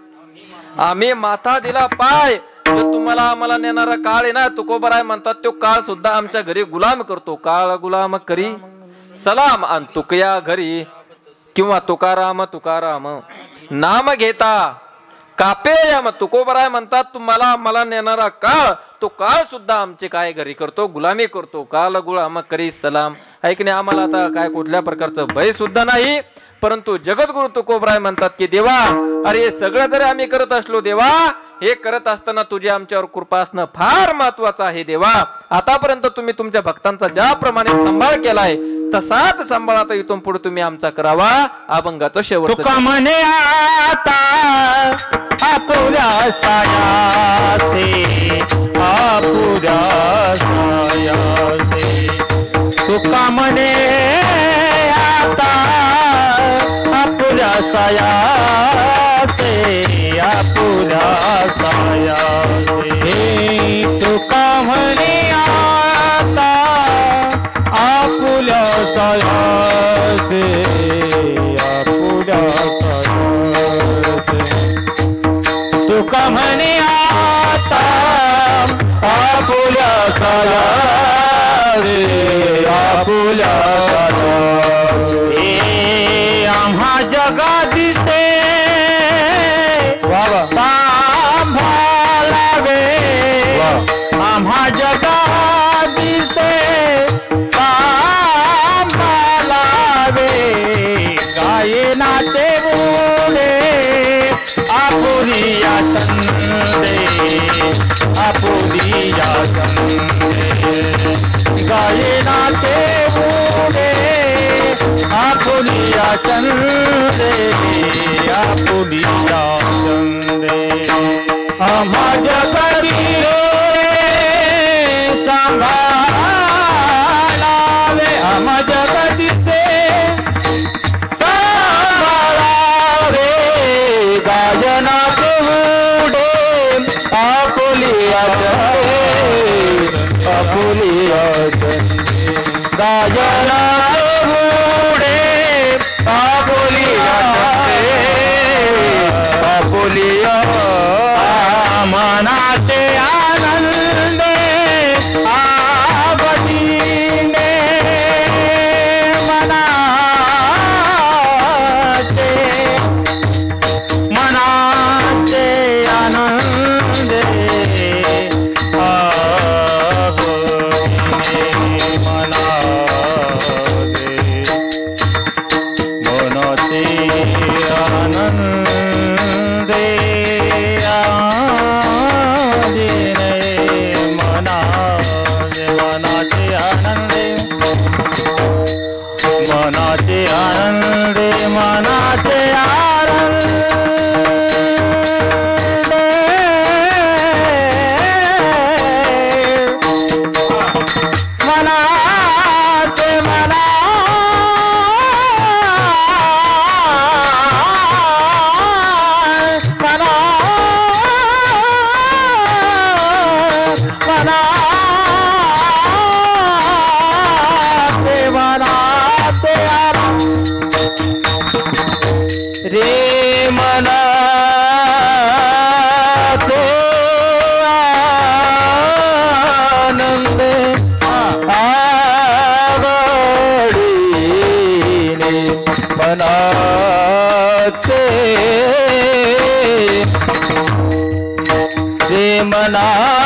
आम्ही माथा दिला पाय. तुम्हाला आम्हाला नेणारा काळ आहे ना तुकोबराय म्हणतात तो काळ सुद्धा आमच्या घरी गुलाम करतो. काळ गुलाम करी सलाम आणि तुकया घरी किंवा तुकाराम तुकाराम नाम घेता कापेयम तुकोबराय म्हणतात तुम्हाला मला नेणारा काळ तो काळ सुद्धा आमचे काय घरी करतो गुलामी करतो काल गुळ आम करी सलाम ऐकणे आम्हाला आता काय कुठल्या प्रकारचं भय सुद्धा नाही परंतु जगद्गुरु तुकोबराय म्हणतात की देवा अरे हे सगळं जरी आम्ही करत असलो देवा हे करत असताना तुझी आमच्यावर कृपा असणं फार महत्वाचं आहे देवा आतापर्यंत तुम्ही तुमच्या भक्तांचा ज्याप्रमाणे सांभाळ केलाय तसाच सांभाळ आता इथून पुढे तुम्ही आमचा करावा अभंगाचं शेवट तुका म्हणे आता आपुल्या सायासे आपुल्या सायासे तुका म्हणे आता आपुल्या सायासे आपुल्या सायासे तुका म्हणे आता आपुल्या सायासे आपुल्या सायासे तुका म्हणे आता आपुल्या सायासे आपुल्या सायासे आम्हा जगा दिसे सांभाळावे आम्हा जगा दिसे सांभाळावे गायनाचे बुडे आपुरिया संदे आपुरिया संदे गायनाचे बुडे आपुलिया चंदे आपुलिया चंदे आम्हा जगरी सांभाळावे आम्हा जगदीचे सांभाळावे गायनाचे उडे आपुलिया चंदे आपुलिया चंदे गायनाचे उडे आपुलिया चंदे आपुलिया मनाचे आनंदे आवडीने मनाचे मनाचे आनंदे आवडीने मनाचे मनाचे आनंदे मनाचे आनंदे मनाचे आनंदे मनाचे मना रे मनाचे आनंद आवडीने मनाचे रे मनाचे आनंद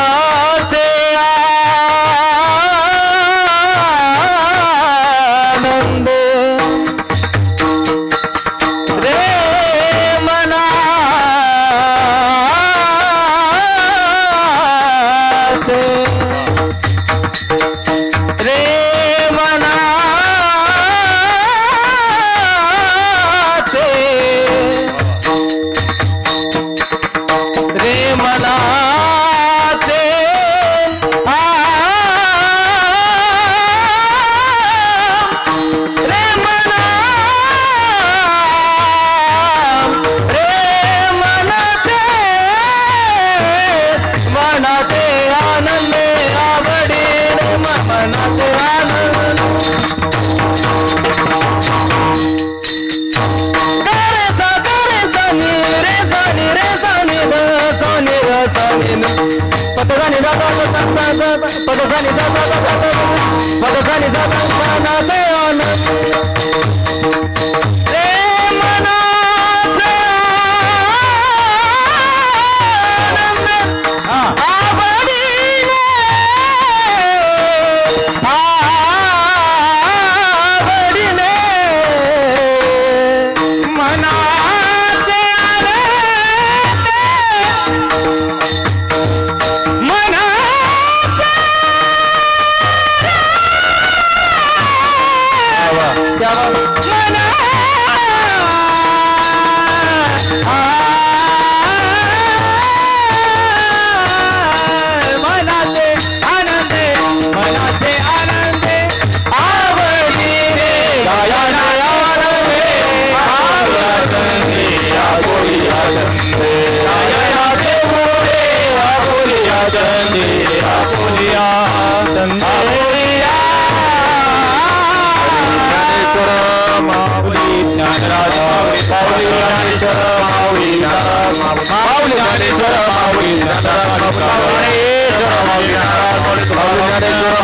ज्ञानेश्वर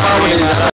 माऊली